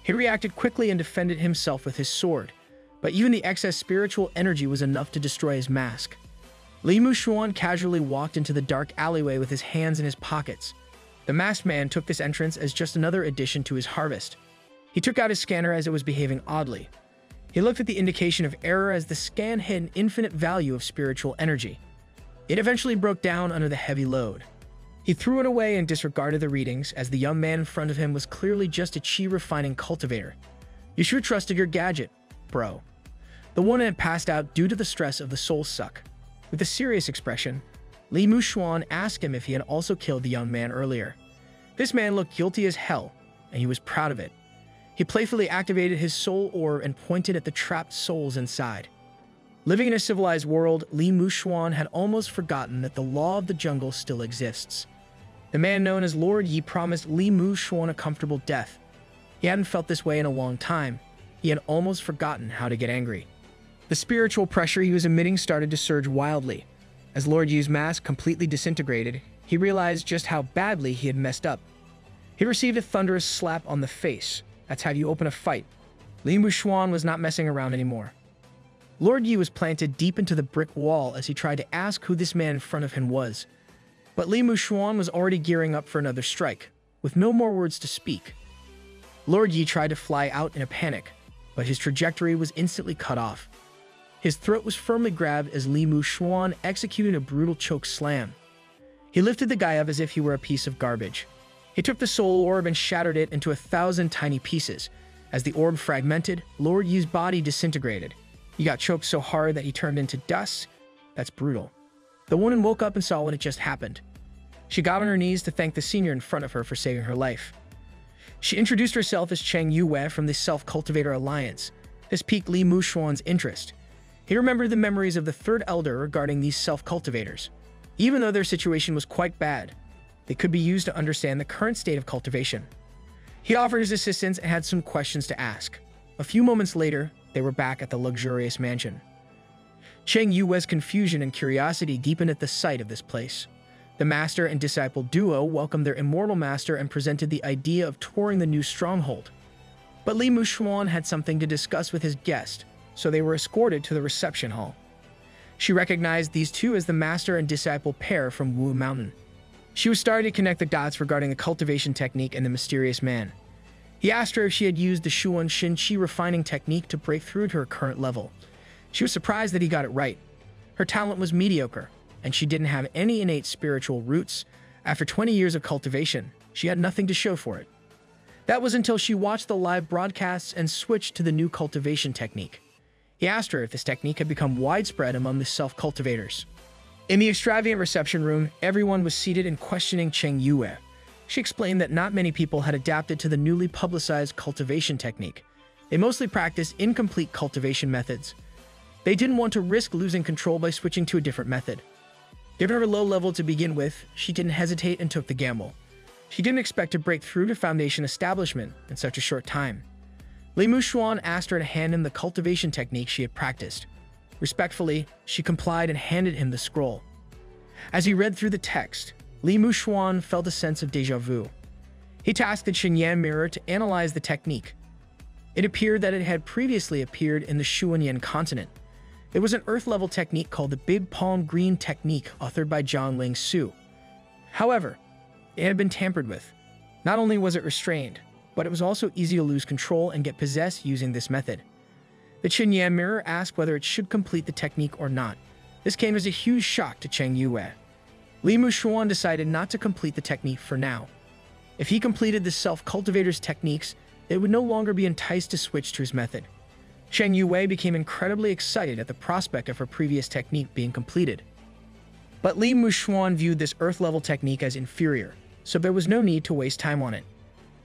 He reacted quickly and defended himself with his sword, but even the excess spiritual energy was enough to destroy his mask. Li Muxuan casually walked into the dark alleyway with his hands in his pockets. The masked man took this entrance as just another addition to his harvest. He took out his scanner as it was behaving oddly. He looked at the indication of error as the scan hid an infinite value of spiritual energy. It eventually broke down under the heavy load. He threw it away and disregarded the readings, as the young man in front of him was clearly just a chi-refining cultivator. "You sure trusted your gadget, bro." The one had passed out due to the stress of the soul suck. With a serious expression, Li Muxuan asked him if he had also killed the young man earlier. This man looked guilty as hell, and he was proud of it. He playfully activated his soul orb and pointed at the trapped souls inside. Living in a civilized world, Li Muxuan had almost forgotten that the law of the jungle still exists. The man known as Lord Yi promised Li Muxuan a comfortable death. He hadn't felt this way in a long time. He had almost forgotten how to get angry. The spiritual pressure he was emitting started to surge wildly. As Lord Yi's mask completely disintegrated, he realized just how badly he had messed up. He received a thunderous slap on the face. That's how you open a fight. Li Muxuan was not messing around anymore. Lord Yi was planted deep into the brick wall as he tried to ask who this man in front of him was. But Li Muxuan was already gearing up for another strike, with no more words to speak. Lord Yi tried to fly out in a panic, but his trajectory was instantly cut off. His throat was firmly grabbed as Li Muxuan executed a brutal choke slam. He lifted the guy up as if he were a piece of garbage. He took the soul orb and shattered it into 1,000 tiny pieces. As the orb fragmented, Lord Yi's body disintegrated. He got choked so hard that he turned into dust. That's brutal. The woman woke up and saw what had just happened. She got on her knees to thank the senior in front of her for saving her life. She introduced herself as Cheng Yue from the Self-Cultivator Alliance. This piqued Li Muxuan's interest. He remembered the memories of the third elder regarding these self-cultivators. Even though their situation was quite bad, they could be used to understand the current state of cultivation. He offered his assistance and had some questions to ask. A few moments later, they were back at the luxurious mansion. Cheng Yue's confusion and curiosity deepened at the sight of this place. The master and disciple duo welcomed their immortal master and presented the idea of touring the new stronghold. But Li Muxuan had something to discuss with his guest, so they were escorted to the reception hall. She recognized these two as the master and disciple pair from Wu Mountain. She was starting to connect the dots regarding the cultivation technique and the mysterious man. He asked her if she had used the Shuan Shin Qi refining technique to break through to her current level. She was surprised that he got it right. Her talent was mediocre, and she didn't have any innate spiritual roots. After 20 years of cultivation, she had nothing to show for it. That was until she watched the live broadcasts and switched to the new cultivation technique. He asked her if this technique had become widespread among the self-cultivators. In the extravagant reception room, everyone was seated and questioning Cheng Yue. She explained that not many people had adapted to the newly publicized cultivation technique. They mostly practiced incomplete cultivation methods. They didn't want to risk losing control by switching to a different method. Given her low level to begin with, she didn't hesitate and took the gamble. She didn't expect to break through to Foundation establishment in such a short time. Li Muxuan asked her to hand him the cultivation technique she had practiced. Respectfully, she complied and handed him the scroll. As he read through the text, Li Muxuan felt a sense of déjà vu. He tasked the Xinyan mirror to analyze the technique. It appeared that it had previously appeared in the Shuanyan continent. It was an Earth-level technique called the Big Palm Green Technique, authored by Zhang Su. However, it had been tampered with. Not only was it restrained, but it was also easy to lose control and get possessed using this method. The Xinyan mirror asked whether it should complete the technique or not. This came as a huge shock to Cheng Yue. Li Muxuan decided not to complete the technique for now. If he completed the self-cultivator's techniques, it would no longer be enticed to switch to his method. Cheng Yue became incredibly excited at the prospect of her previous technique being completed. But Li Muxuan viewed this Earth-level technique as inferior, so there was no need to waste time on it.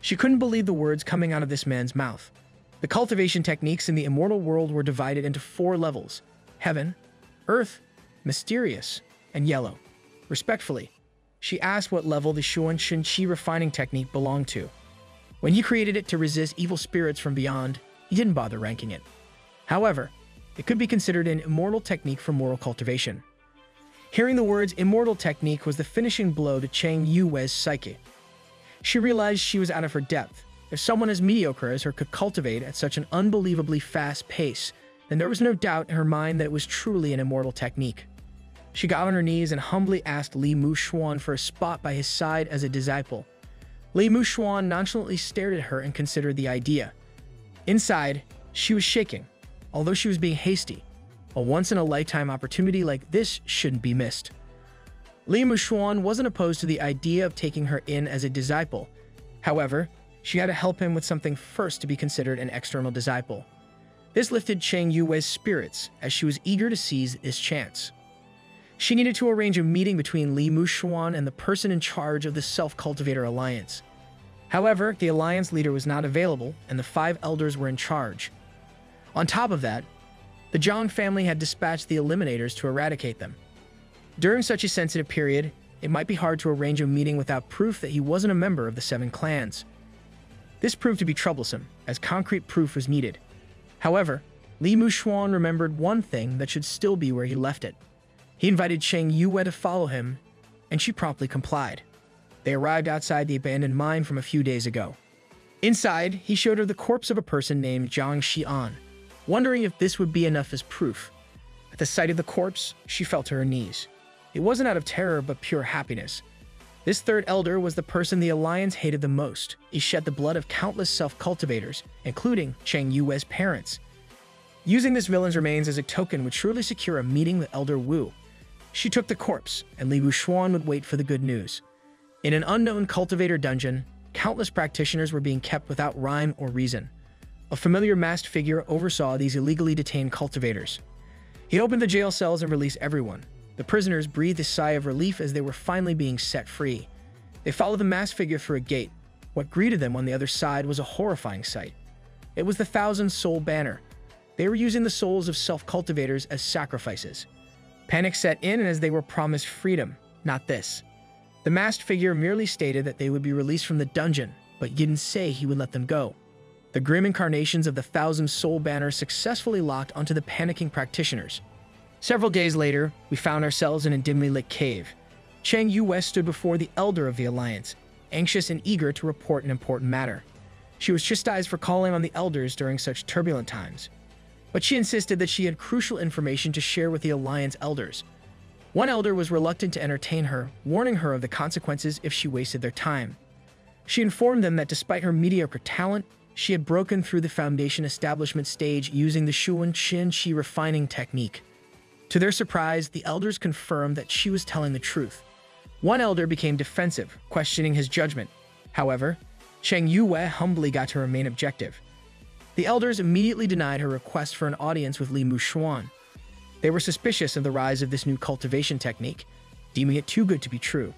She couldn't believe the words coming out of this man's mouth. The cultivation techniques in the immortal world were divided into 4 levels: Heaven, Earth, Mysterious, and Yellow. Respectfully, she asked what level the Shuan Shin Qi refining technique belonged to. When he created it to resist evil spirits from beyond, he didn't bother ranking it. However, it could be considered an immortal technique for moral cultivation. Hearing the words immortal technique was the finishing blow to Chang Yue's psyche. She realized she was out of her depth. If someone as mediocre as her could cultivate at such an unbelievably fast pace, then there was no doubt in her mind that it was truly an immortal technique. She got on her knees and humbly asked Li Muxuan for a spot by his side as a disciple. Li Muxuan nonchalantly stared at her and considered the idea. Inside, she was shaking, although she was being hasty. A once-in-a-lifetime opportunity like this shouldn't be missed. Li Muxuan wasn't opposed to the idea of taking her in as a disciple. However, she had to help him with something first to be considered an external disciple. This lifted Chang Yue's spirits, as she was eager to seize this chance. She needed to arrange a meeting between Li Muxuan and the person in charge of the Self-Cultivator Alliance. However, the alliance leader was not available, and the 5 elders were in charge. On top of that, the Zhang family had dispatched the Eliminators to eradicate them. During such a sensitive period, it might be hard to arrange a meeting without proof that he wasn't a member of the 7 clans. This proved to be troublesome, as concrete proof was needed. However, Li Muxuan remembered one thing that should still be where he left it. He invited Chang Yue to follow him, and she promptly complied. They arrived outside the abandoned mine from a few days ago. Inside, he showed her the corpse of a person named Zhang Xian, wondering if this would be enough as proof. At the sight of the corpse, she fell to her knees. It wasn't out of terror, but pure happiness. This 3rd elder was the person the Alliance hated the most. He shed the blood of countless self-cultivators, including Chang Yue's parents. Using this villain's remains as a token would surely secure a meeting with Elder Wu. She took the corpse, and Li Muxuan would wait for the good news. In an unknown cultivator dungeon, countless practitioners were being kept without rhyme or reason. A familiar masked figure oversaw these illegally detained cultivators. He opened the jail cells and released everyone. The prisoners breathed a sigh of relief as they were finally being set free. They followed the masked figure through a gate. What greeted them on the other side was a horrifying sight. It was the 1,000-soul banner. They were using the souls of self-cultivators as sacrifices. Panic set in as they were promised freedom, not this. The masked figure merely stated that they would be released from the dungeon, but didn't say he would let them go. The grim incarnations of the 1,000-soul banner successfully locked onto the panicking practitioners. Several days later, we found ourselves in a dimly lit cave. Chang Yue stood before the elder of the Alliance, anxious and eager to report an important matter. She was chastised for calling on the elders during such turbulent times, but she insisted that she had crucial information to share with the Alliance elders. One elder was reluctant to entertain her, warning her of the consequences if she wasted their time. She informed them that despite her mediocre talent, she had broken through the foundation establishment stage using the Shuan Qin Shi refining technique. To their surprise, the elders confirmed that she was telling the truth. One elder became defensive, questioning his judgment. However, Chang Yue humbly got to remain objective. The elders immediately denied her request for an audience with Li Muxuan. They were suspicious of the rise of this new cultivation technique, deeming it too good to be true.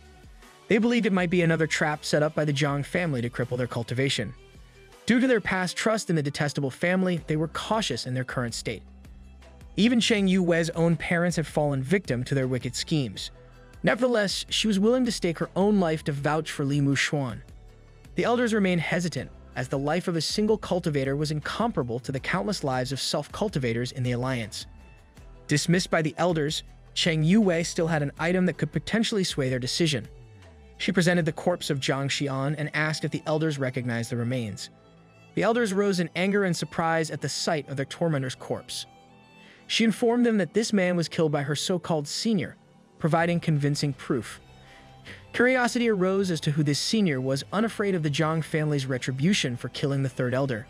They believed it might be another trap set up by the Zhang family to cripple their cultivation. Due to their past trust in the detestable family, they were cautious in their current state. Even Chang Yue's own parents had fallen victim to their wicked schemes. Nevertheless, she was willing to stake her own life to vouch for Li Muxuan. The elders remained hesitant, as the life of a single cultivator was incomparable to the countless lives of self-cultivators in the Alliance. Dismissed by the elders, Chang Yue still had an item that could potentially sway their decision. She presented the corpse of Zhang Xian and asked if the elders recognized the remains. The elders rose in anger and surprise at the sight of their tormentor's corpse. She informed them that this man was killed by her so-called senior, providing convincing proof. Curiosity arose as to who this senior was, unafraid of the Zhang family's retribution for killing the 3rd elder.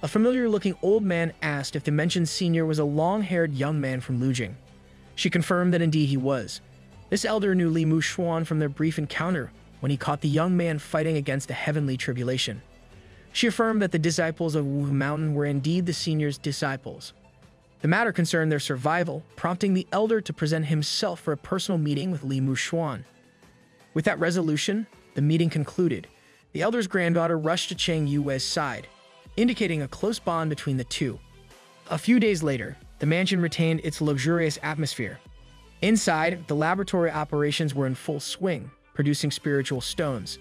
A familiar-looking old man asked if the mentioned senior was a long-haired young man from Lujing. She confirmed that indeed he was. This elder knew Li Muxuan from their brief encounter when he caught the young man fighting against a heavenly tribulation. She affirmed that the disciples of Wu Mountain were indeed the senior's disciples. The matter concerned their survival, prompting the elder to present himself for a personal meeting with Li Muxuan. With that resolution, the meeting concluded. The elder's granddaughter rushed to Chang Yue's side, indicating a close bond between the two. A few days later, the mansion retained its luxurious atmosphere. Inside, the laboratory operations were in full swing, producing spiritual stones.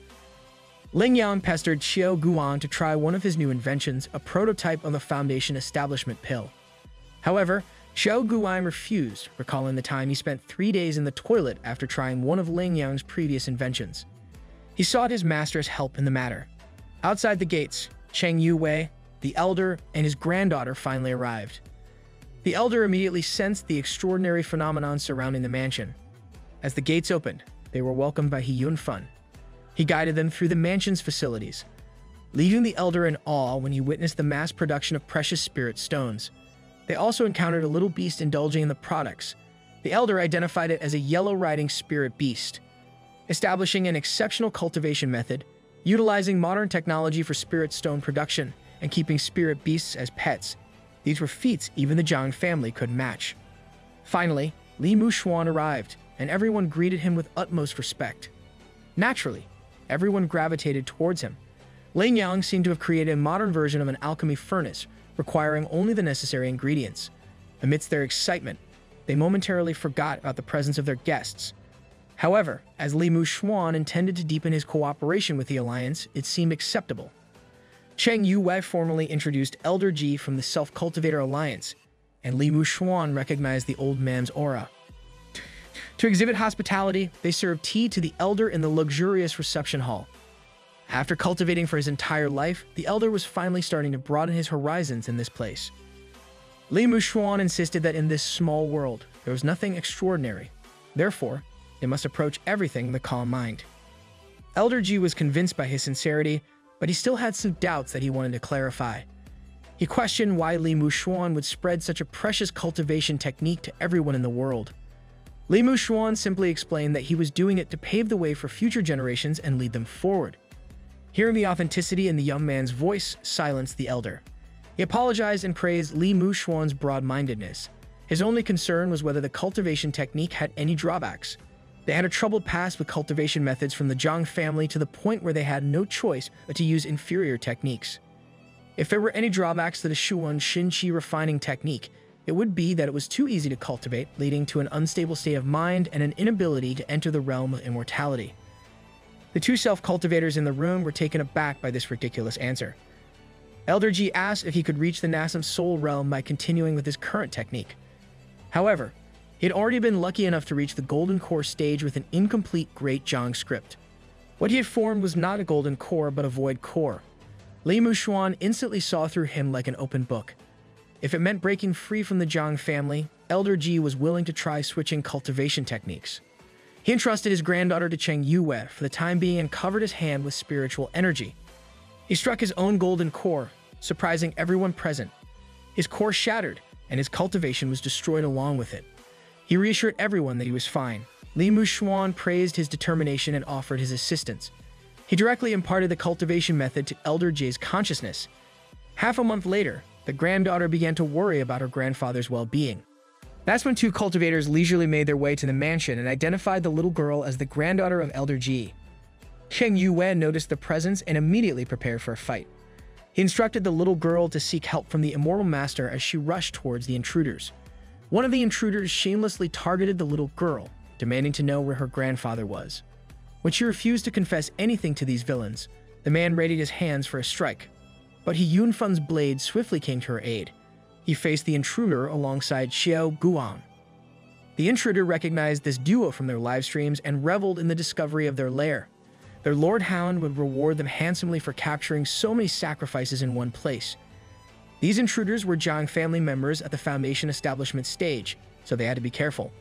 Ling Yang pestered Xiao Guan to try one of his new inventions, a prototype of the Foundation Establishment pill. However, Xiao Guai refused, recalling the time he spent 3 days in the toilet after trying one of Ling Yang's previous inventions. He sought his master's help in the matter. Outside the gates, Cheng Yuwei, the elder, and his granddaughter finally arrived. The elder immediately sensed the extraordinary phenomenon surrounding the mansion. As the gates opened, they were welcomed by He Yunfan. He guided them through the mansion's facilities, leaving the elder in awe when he witnessed the mass production of precious spirit stones. They also encountered a little beast indulging in the products. The elder identified it as a yellow riding spirit beast. Establishing an exceptional cultivation method, utilizing modern technology for spirit stone production, and keeping spirit beasts as pets, these were feats even the Zhang family couldn't match. Finally, Li Muxuan arrived, and everyone greeted him with utmost respect. Naturally, everyone gravitated towards him. Ling Yang seemed to have created a modern version of an alchemy furnace, requiring only the necessary ingredients. Amidst their excitement, they momentarily forgot about the presence of their guests. However, as Li Muxuan intended to deepen his cooperation with the alliance, it seemed acceptable. Cheng Yuwei formally introduced Elder Ji from the Self-Cultivator Alliance, and Li Muxuan recognized the old man's aura. To exhibit hospitality, they served tea to the elder in the luxurious reception hall. After cultivating for his entire life, the elder was finally starting to broaden his horizons in this place. Li Muxuan insisted that in this small world, there was nothing extraordinary. Therefore, they must approach everything with a calm mind. Elder Ji was convinced by his sincerity, but he still had some doubts that he wanted to clarify. He questioned why Li Muxuan would spread such a precious cultivation technique to everyone in the world. Li Muxuan simply explained that he was doing it to pave the way for future generations and lead them forward. Hearing the authenticity in the young man's voice silenced the elder. He apologized and praised Li Muxuan's broad-mindedness. His only concern was whether the cultivation technique had any drawbacks. They had a troubled past with cultivation methods from the Zhang family to the point where they had no choice but to use inferior techniques. If there were any drawbacks to the Shuan Xinqi refining technique, it would be that it was too easy to cultivate, leading to an unstable state of mind and an inability to enter the realm of immortality. The two self-cultivators in the room were taken aback by this ridiculous answer. Elder Ji asked if he could reach the Nassim Soul realm by continuing with his current technique. However, he had already been lucky enough to reach the Golden Core stage with an incomplete Great Zhang script. What he had formed was not a Golden Core but a Void Core. Li Muxuan instantly saw through him like an open book. If it meant breaking free from the Zhang family, Elder Ji was willing to try switching cultivation techniques. He entrusted his granddaughter to Cheng Yuwei for the time being and covered his hand with spiritual energy. He struck his own golden core, surprising everyone present. His core shattered, and his cultivation was destroyed along with it. He reassured everyone that he was fine. Li Muxuan praised his determination and offered his assistance. He directly imparted the cultivation method to Elder Ji's consciousness. Half a month later, the granddaughter began to worry about her grandfather's well-being. That's when two cultivators leisurely made their way to the mansion and identified the little girl as the granddaughter of Elder Ji. Cheng Yuwei noticed the presence and immediately prepared for a fight. He instructed the little girl to seek help from the Immortal Master as she rushed towards the intruders. One of the intruders shamelessly targeted the little girl, demanding to know where her grandfather was. When she refused to confess anything to these villains, the man readied his hands for a strike. But He Yunfan's blade swiftly came to her aid. He faced the intruder alongside Xiao Guang. The intruder recognized this duo from their live streams and reveled in the discovery of their lair. Their Lord Hound would reward them handsomely for capturing so many sacrifices in one place. These intruders were Zhang family members at the Foundation establishment stage, so they had to be careful.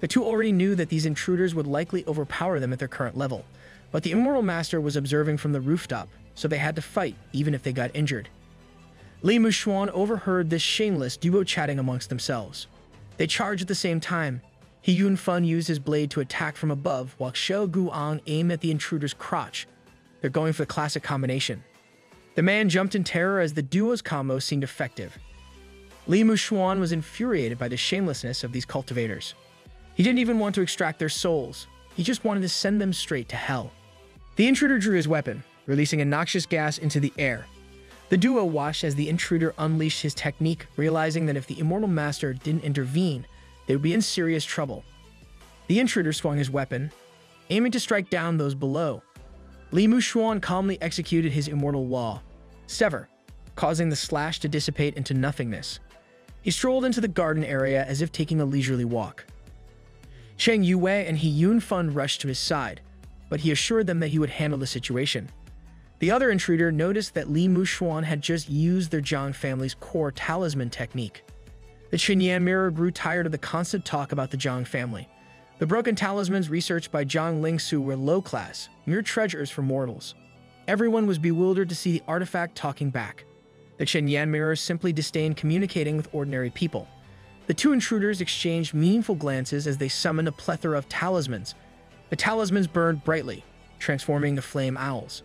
The two already knew that these intruders would likely overpower them at their current level, but the Immortal Master was observing from the rooftop, so they had to fight even if they got injured. Li Muxuan overheard this shameless duo chatting amongst themselves. They charged at the same time. He Yunfan used his blade to attack from above, while Xiao Guang aimed at the intruder's crotch. They're going for the classic combination. The man jumped in terror as the duo's combo seemed effective. Li Muxuan was infuriated by the shamelessness of these cultivators. He didn't even want to extract their souls. He just wanted to send them straight to hell. The intruder drew his weapon, releasing a noxious gas into the air. The duo watched as the intruder unleashed his technique, realizing that if the Immortal Master didn't intervene, they would be in serious trouble. The intruder swung his weapon, aiming to strike down those below. Li Muxuan calmly executed his immortal law, Sever, causing the slash to dissipate into nothingness. He strolled into the garden area as if taking a leisurely walk. Cheng Yue and He Yunfun rushed to his side, but he assured them that he would handle the situation. The other intruder noticed that Li Muxuan had just used their Zhang family's core talisman technique. The Qinyan mirror grew tired of the constant talk about the Zhang family. The broken talismans researched by Zhang Lingsu were low-class, mere treasures for mortals. Everyone was bewildered to see the artifact talking back. The Qinyan mirror simply disdained communicating with ordinary people. The two intruders exchanged meaningful glances as they summoned a plethora of talismans. The talismans burned brightly, transforming to flame owls.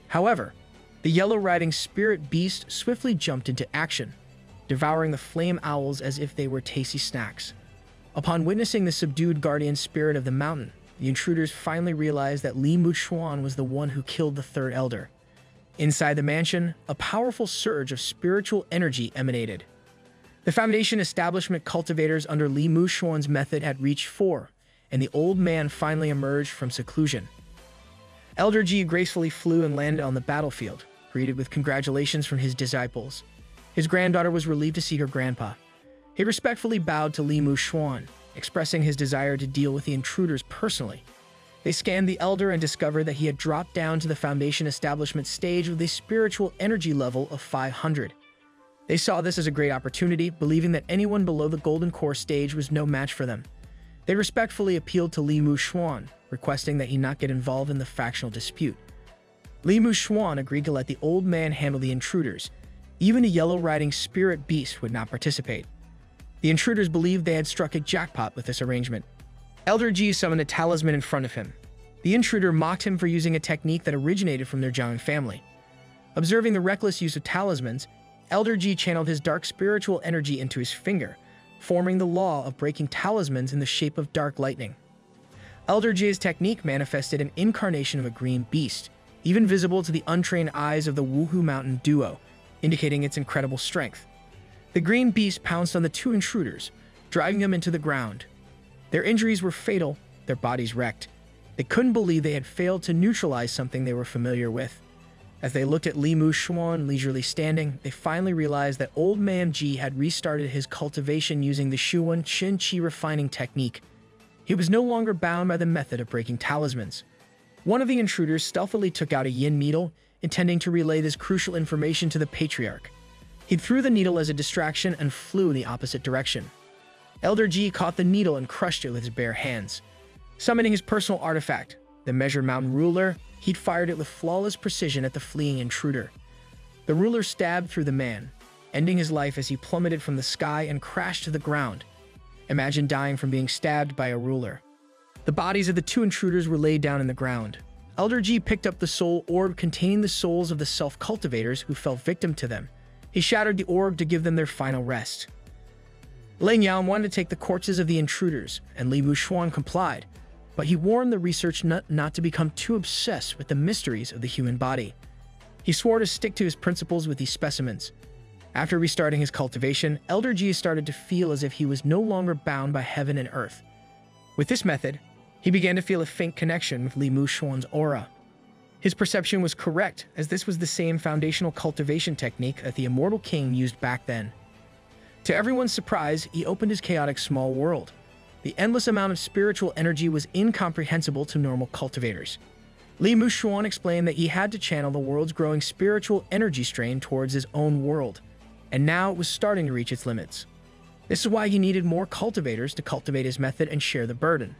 However, the yellow-riding spirit beast swiftly jumped into action, devouring the flame owls as if they were tasty snacks. Upon witnessing the subdued guardian spirit of the mountain, the intruders finally realized that Li Muxuan was the one who killed the third elder. Inside the mansion, a powerful surge of spiritual energy emanated. The Foundation establishment cultivators under Li Muxuan's method had reached 4, and the old man finally emerged from seclusion. Elder Ji gracefully flew and landed on the battlefield, greeted with congratulations from his disciples. His granddaughter was relieved to see her grandpa. He respectfully bowed to Li Muxuan, expressing his desire to deal with the intruders personally. They scanned the elder and discovered that he had dropped down to the Foundation establishment stage with a spiritual energy level of 500. They saw this as a great opportunity, believing that anyone below the Golden Core stage was no match for them. They respectfully appealed to Li Muxuan, requesting that he not get involved in the factional dispute. Li Muxuan agreed to let the old man handle the intruders. Even a yellow-riding spirit beast would not participate. The intruders believed they had struck a jackpot with this arrangement. Elder Ji summoned a talisman in front of him. The intruder mocked him for using a technique that originated from their Zhang family. Observing the reckless use of talismans, Elder Ji channeled his dark spiritual energy into his finger, forming the law of breaking talismans in the shape of dark lightning. Elder Ji's technique manifested an incarnation of a green beast, even visible to the untrained eyes of the Wuhu Mountain duo, indicating its incredible strength. The green beast pounced on the two intruders, driving them into the ground. Their injuries were fatal, their bodies wrecked. They couldn't believe they had failed to neutralize something they were familiar with. As they looked at Li Muxuan leisurely standing, they finally realized that Old Man Ji had restarted his cultivation using the Shuan Qin Qi refining technique. He was no longer bound by the method of breaking talismans. One of the intruders stealthily took out a yin needle, intending to relay this crucial information to the patriarch. He threw the needle as a distraction and flew in the opposite direction. Elder Ji caught the needle and crushed it with his bare hands. Summoning his personal artifact, the Measured Mountain Ruler, he'd fired it with flawless precision at the fleeing intruder. The ruler stabbed through the man, ending his life as he plummeted from the sky and crashed to the ground. Imagine dying from being stabbed by a ruler. The bodies of the two intruders were laid down in the ground. Elder Ji picked up the soul orb containing the souls of the self-cultivators who fell victim to them. He shattered the orb to give them their final rest. Ling Yan wanted to take the corpses of the intruders, and Li Muxuan complied, but he warned the research nut not to become too obsessed with the mysteries of the human body. He swore to stick to his principles with these specimens. After restarting his cultivation, Elder Ji started to feel as if he was no longer bound by heaven and earth. With this method, he began to feel a faint connection with Li Muxuan's aura. His perception was correct, as this was the same foundational cultivation technique that the Immortal King used back then. To everyone's surprise, he opened his chaotic small world. The endless amount of spiritual energy was incomprehensible to normal cultivators. Li Muxuan explained that he had to channel the world's growing spiritual energy strain towards his own world, and now it was starting to reach its limits. This is why he needed more cultivators to cultivate his method and share the burden.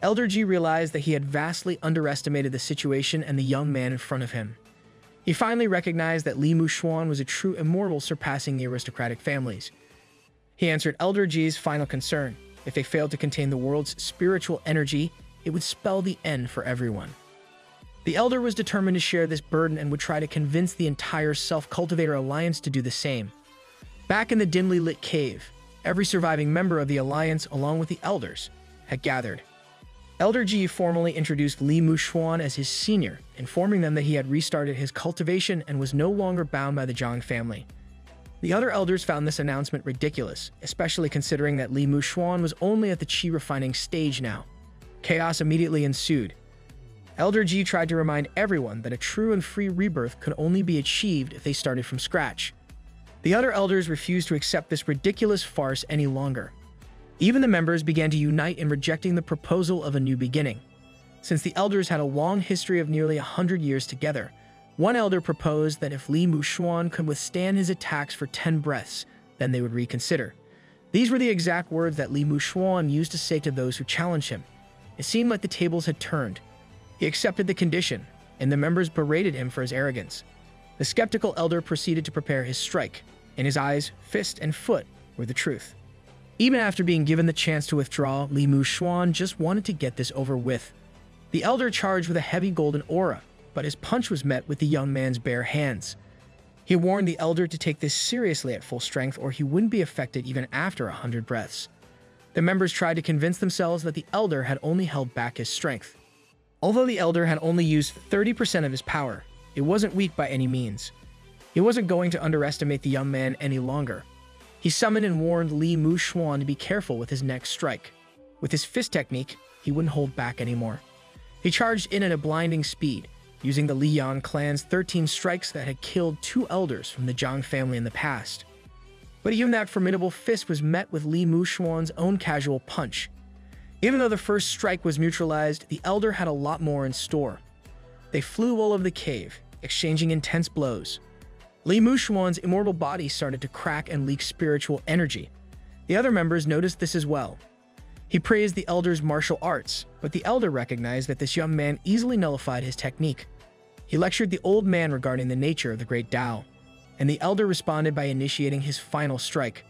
Elder Ji realized that he had vastly underestimated the situation and the young man in front of him. He finally recognized that Li Muxuan was a true immortal surpassing the aristocratic families. He answered Elder Ji's final concern. If they failed to contain the world's spiritual energy, it would spell the end for everyone. The elder was determined to share this burden and would try to convince the entire Self-Cultivator Alliance to do the same. Back in the dimly lit cave, every surviving member of the Alliance, along with the elders, had gathered. Elder Ji formally introduced Li Muxuan as his senior, informing them that he had restarted his cultivation and was no longer bound by the Zhang family. The other elders found this announcement ridiculous, especially considering that Li Muxuan was only at the qi refining stage now. Chaos immediately ensued. Elder Ji tried to remind everyone that a true and free rebirth could only be achieved if they started from scratch. The other elders refused to accept this ridiculous farce any longer. Even the members began to unite in rejecting the proposal of a new beginning. Since the elders had a long history of nearly 100 years together, one elder proposed that if Li Muxuan could withstand his attacks for 10 breaths, then they would reconsider. These were the exact words that Li Muxuan used to say to those who challenged him. It seemed like the tables had turned. He accepted the condition, and the members berated him for his arrogance. The skeptical elder proceeded to prepare his strike. In his eyes, fist, and foot were the truth. Even after being given the chance to withdraw, Li Muxuan just wanted to get this over with. The elder charged with a heavy golden aura, but his punch was met with the young man's bare hands. He warned the elder to take this seriously at full strength or he wouldn't be affected even after 100 breaths. The members tried to convince themselves that the elder had only held back his strength. Although the elder had only used 30% of his power, it wasn't weak by any means. He wasn't going to underestimate the young man any longer. He summoned and warned Li Muxuan to be careful with his next strike. With his fist technique, he wouldn't hold back anymore. He charged in at a blinding speed, using the Lian clan's 13 strikes that had killed 2 elders from the Zhang family in the past. But even that formidable fist was met with Li Muxuan's own casual punch. Even though the first strike was neutralized, the elder had a lot more in store. They flew all over the cave, exchanging intense blows. Li Muxuan's immortal body started to crack and leak spiritual energy. The other members noticed this as well. He praised the elder's martial arts, but the elder recognized that this young man easily nullified his technique. He lectured the old man regarding the nature of the great Tao, and the elder responded by initiating his final strike.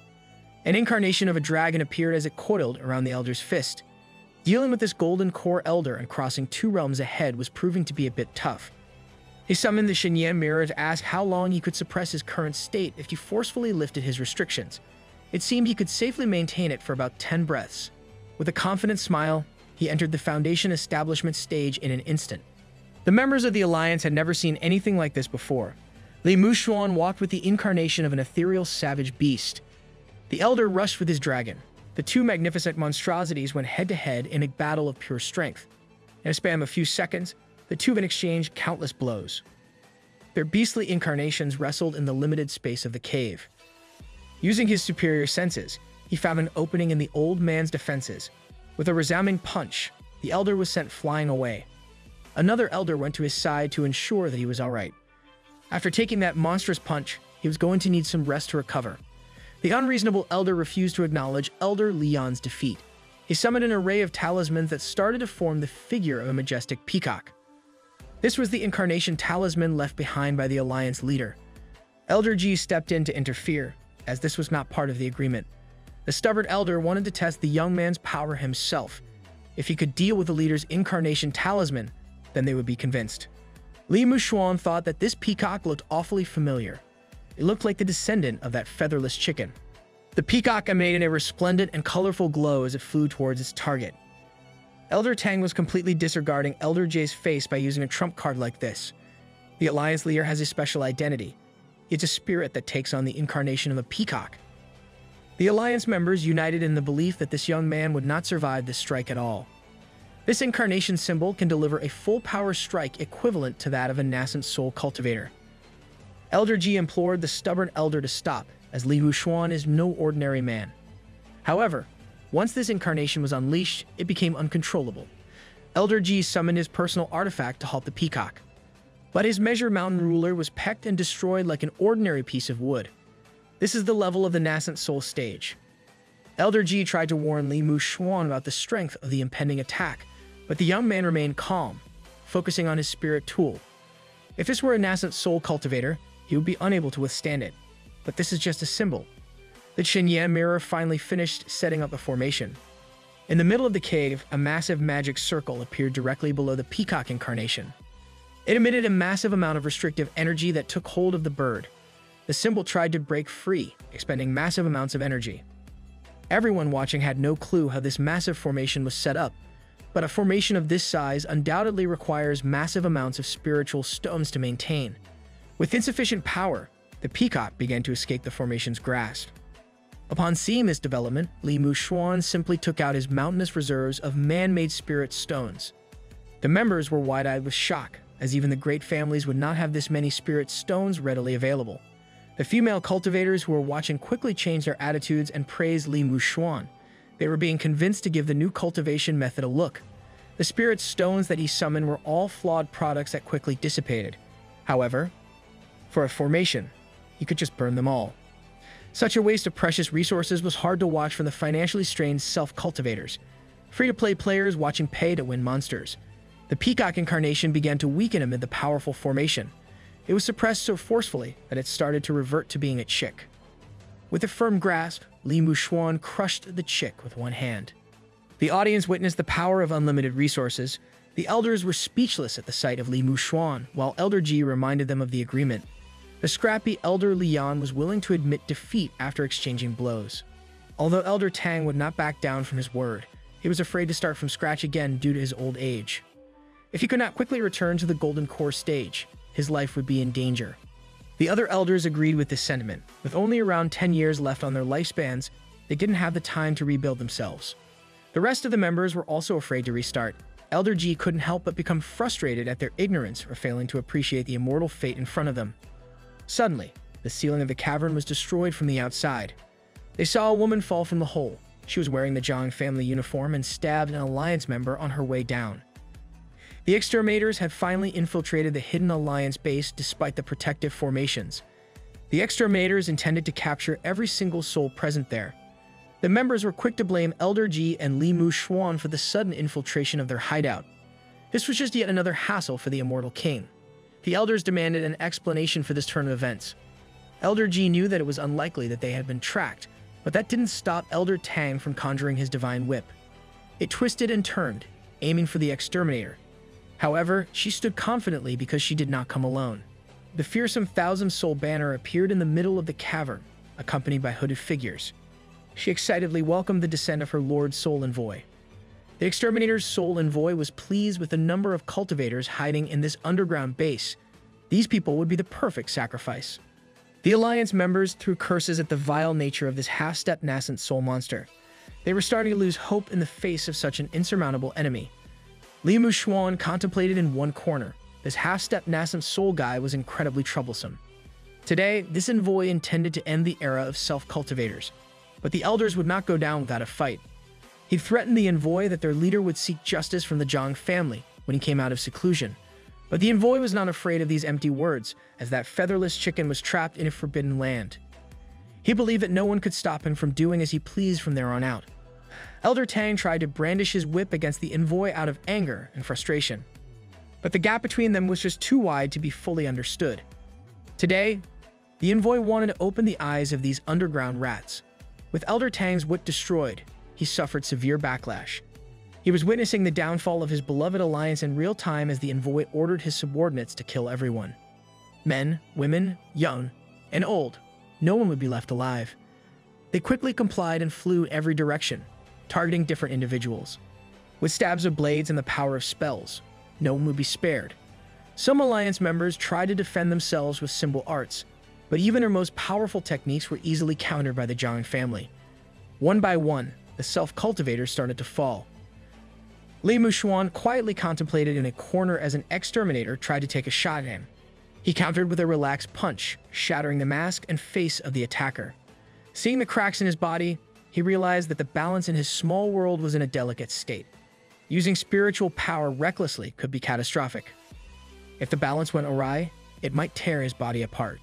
An incarnation of a dragon appeared as it coiled around the elder's fist. Dealing with this golden core elder and crossing 2 realms ahead was proving to be a bit tough. He summoned the Xinyan mirror to ask how long he could suppress his current state if he forcefully lifted his restrictions. It seemed he could safely maintain it for about 10 breaths. With a confident smile, he entered the Foundation establishment stage in an instant. The members of the Alliance had never seen anything like this before. Li Muxuan walked with the incarnation of an ethereal savage beast. The elder rushed with his dragon. The 2 magnificent monstrosities went head-to-head in a battle of pure strength. In a span of a few seconds, the 2 of them exchanged countless blows. Their beastly incarnations wrestled in the limited space of the cave. Using his superior senses, he found an opening in the old man's defenses. With a resounding punch, the elder was sent flying away. Another elder went to his side to ensure that he was all right. After taking that monstrous punch, he was going to need some rest to recover. The unreasonable elder refused to acknowledge Elder Leon's defeat. He summoned an array of talismans that started to form the figure of a majestic peacock. This was the incarnation talisman left behind by the Alliance leader. Elder Ji stepped in to interfere, as this was not part of the agreement. The stubborn elder wanted to test the young man's power himself. If he could deal with the leader's incarnation talisman, then they would be convinced. Li Muxuan thought that this peacock looked awfully familiar. It looked like the descendant of that featherless chicken. The peacock emitted a resplendent and colorful glow as it flew towards its target. Elder Tang was completely disregarding Elder J's face by using a trump card like this. The Alliance leader has a special identity. It's a spirit that takes on the incarnation of a peacock. The Alliance members united in the belief that this young man would not survive this strike at all. This incarnation symbol can deliver a full-power strike equivalent to that of a nascent soul cultivator. Elder Ji implored the stubborn elder to stop, as Li Muxuan is no ordinary man. However, once this incarnation was unleashed, it became uncontrollable. Elder Ji summoned his personal artifact to halt the peacock. But his Measure Mountain ruler was pecked and destroyed like an ordinary piece of wood. This is the level of the nascent soul stage. Elder Ji tried to warn Li Muxuan about the strength of the impending attack, but the young man remained calm, focusing on his spirit tool. If this were a nascent soul cultivator, he would be unable to withstand it. But this is just a symbol. The Xinyan mirror finally finished setting up the formation. In the middle of the cave, a massive magic circle appeared directly below the peacock incarnation. It emitted a massive amount of restrictive energy that took hold of the bird. The symbol tried to break free, expending massive amounts of energy. Everyone watching had no clue how this massive formation was set up, but a formation of this size undoubtedly requires massive amounts of spiritual stones to maintain. With insufficient power, the peacock began to escape the formation's grasp. Upon seeing this development, Li Muxuan simply took out his mountainous reserves of man-made spirit stones. The members were wide-eyed with shock, as even the great families would not have this many spirit stones readily available. The female cultivators who were watching quickly changed their attitudes and praised Li Muxuan. They were being convinced to give the new cultivation method a look. The spirit stones that he summoned were all flawed products that quickly dissipated. However, for a formation, he could just burn them all. Such a waste of precious resources was hard to watch from the financially strained self-cultivators. Free-to-play players watching pay to win monsters. The peacock incarnation began to weaken amid the powerful formation. It was suppressed so forcefully that it started to revert to being a chick. With a firm grasp, Li Muxuan crushed the chick with one hand. The audience witnessed the power of unlimited resources. The elders were speechless at the sight of Li Muxuan, while Elder Ji reminded them of the agreement. The scrappy Elder Lian was willing to admit defeat after exchanging blows. Although Elder Tang would not back down from his word, he was afraid to start from scratch again due to his old age. If he could not quickly return to the Golden Core stage, his life would be in danger. The other elders agreed with this sentiment. With only around 10 years left on their lifespans, they didn't have the time to rebuild themselves. The rest of the members were also afraid to restart. Elder Ji couldn't help but become frustrated at their ignorance for failing to appreciate the immortal fate in front of them. Suddenly, the ceiling of the cavern was destroyed from the outside. They saw a woman fall from the hole. She was wearing the Zhang family uniform and stabbed an alliance member on her way down. The exterminators had finally infiltrated the hidden alliance base despite the protective formations. The exterminators intended to capture every single soul present there. The members were quick to blame Elder Ji and Li Muxuan for the sudden infiltration of their hideout. This was just yet another hassle for the Immortal King. The elders demanded an explanation for this turn of events. Elder Ji knew that it was unlikely that they had been tracked, but that didn't stop Elder Tang from conjuring his divine whip. It twisted and turned, aiming for the exterminator. However, she stood confidently because she did not come alone. The fearsome thousand-soul banner appeared in the middle of the cavern, accompanied by hooded figures. She excitedly welcomed the descent of her Lord Soul Envoy. The exterminator's Soul Envoy was pleased with the number of cultivators hiding in this underground base. These people would be the perfect sacrifice. The Alliance members threw curses at the vile nature of this half-step nascent soul monster. They were starting to lose hope in the face of such an insurmountable enemy. Li Muxuan contemplated in one corner. This half-step nascent soul guy was incredibly troublesome. Today, this envoy intended to end the era of self-cultivators, but the elders would not go down without a fight. He threatened the envoy that their leader would seek justice from the Zhang family when he came out of seclusion. But the envoy was not afraid of these empty words, as that featherless chicken was trapped in a forbidden land. He believed that no one could stop him from doing as he pleased from there on out. Elder Tang tried to brandish his whip against the envoy out of anger and frustration. But the gap between them was just too wide to be fully understood. Today, the envoy wanted to open the eyes of these underground rats. With Elder Tang's whip destroyed, he suffered severe backlash. He was witnessing the downfall of his beloved alliance in real time as the envoy ordered his subordinates to kill everyone. Men, women, young, and old, no one would be left alive. They quickly complied and flew in every direction, targeting different individuals. With stabs of blades and the power of spells, no one would be spared. Some alliance members tried to defend themselves with symbol arts, but even their most powerful techniques were easily countered by the Zhang family. One by one, the self-cultivators started to fall. Li Muxuan quietly contemplated in a corner as an exterminator tried to take a shot at him. He countered with a relaxed punch, shattering the mask and face of the attacker. Seeing the cracks in his body, he realized that the balance in his small world was in a delicate state. Using spiritual power recklessly could be catastrophic. If the balance went awry, it might tear his body apart.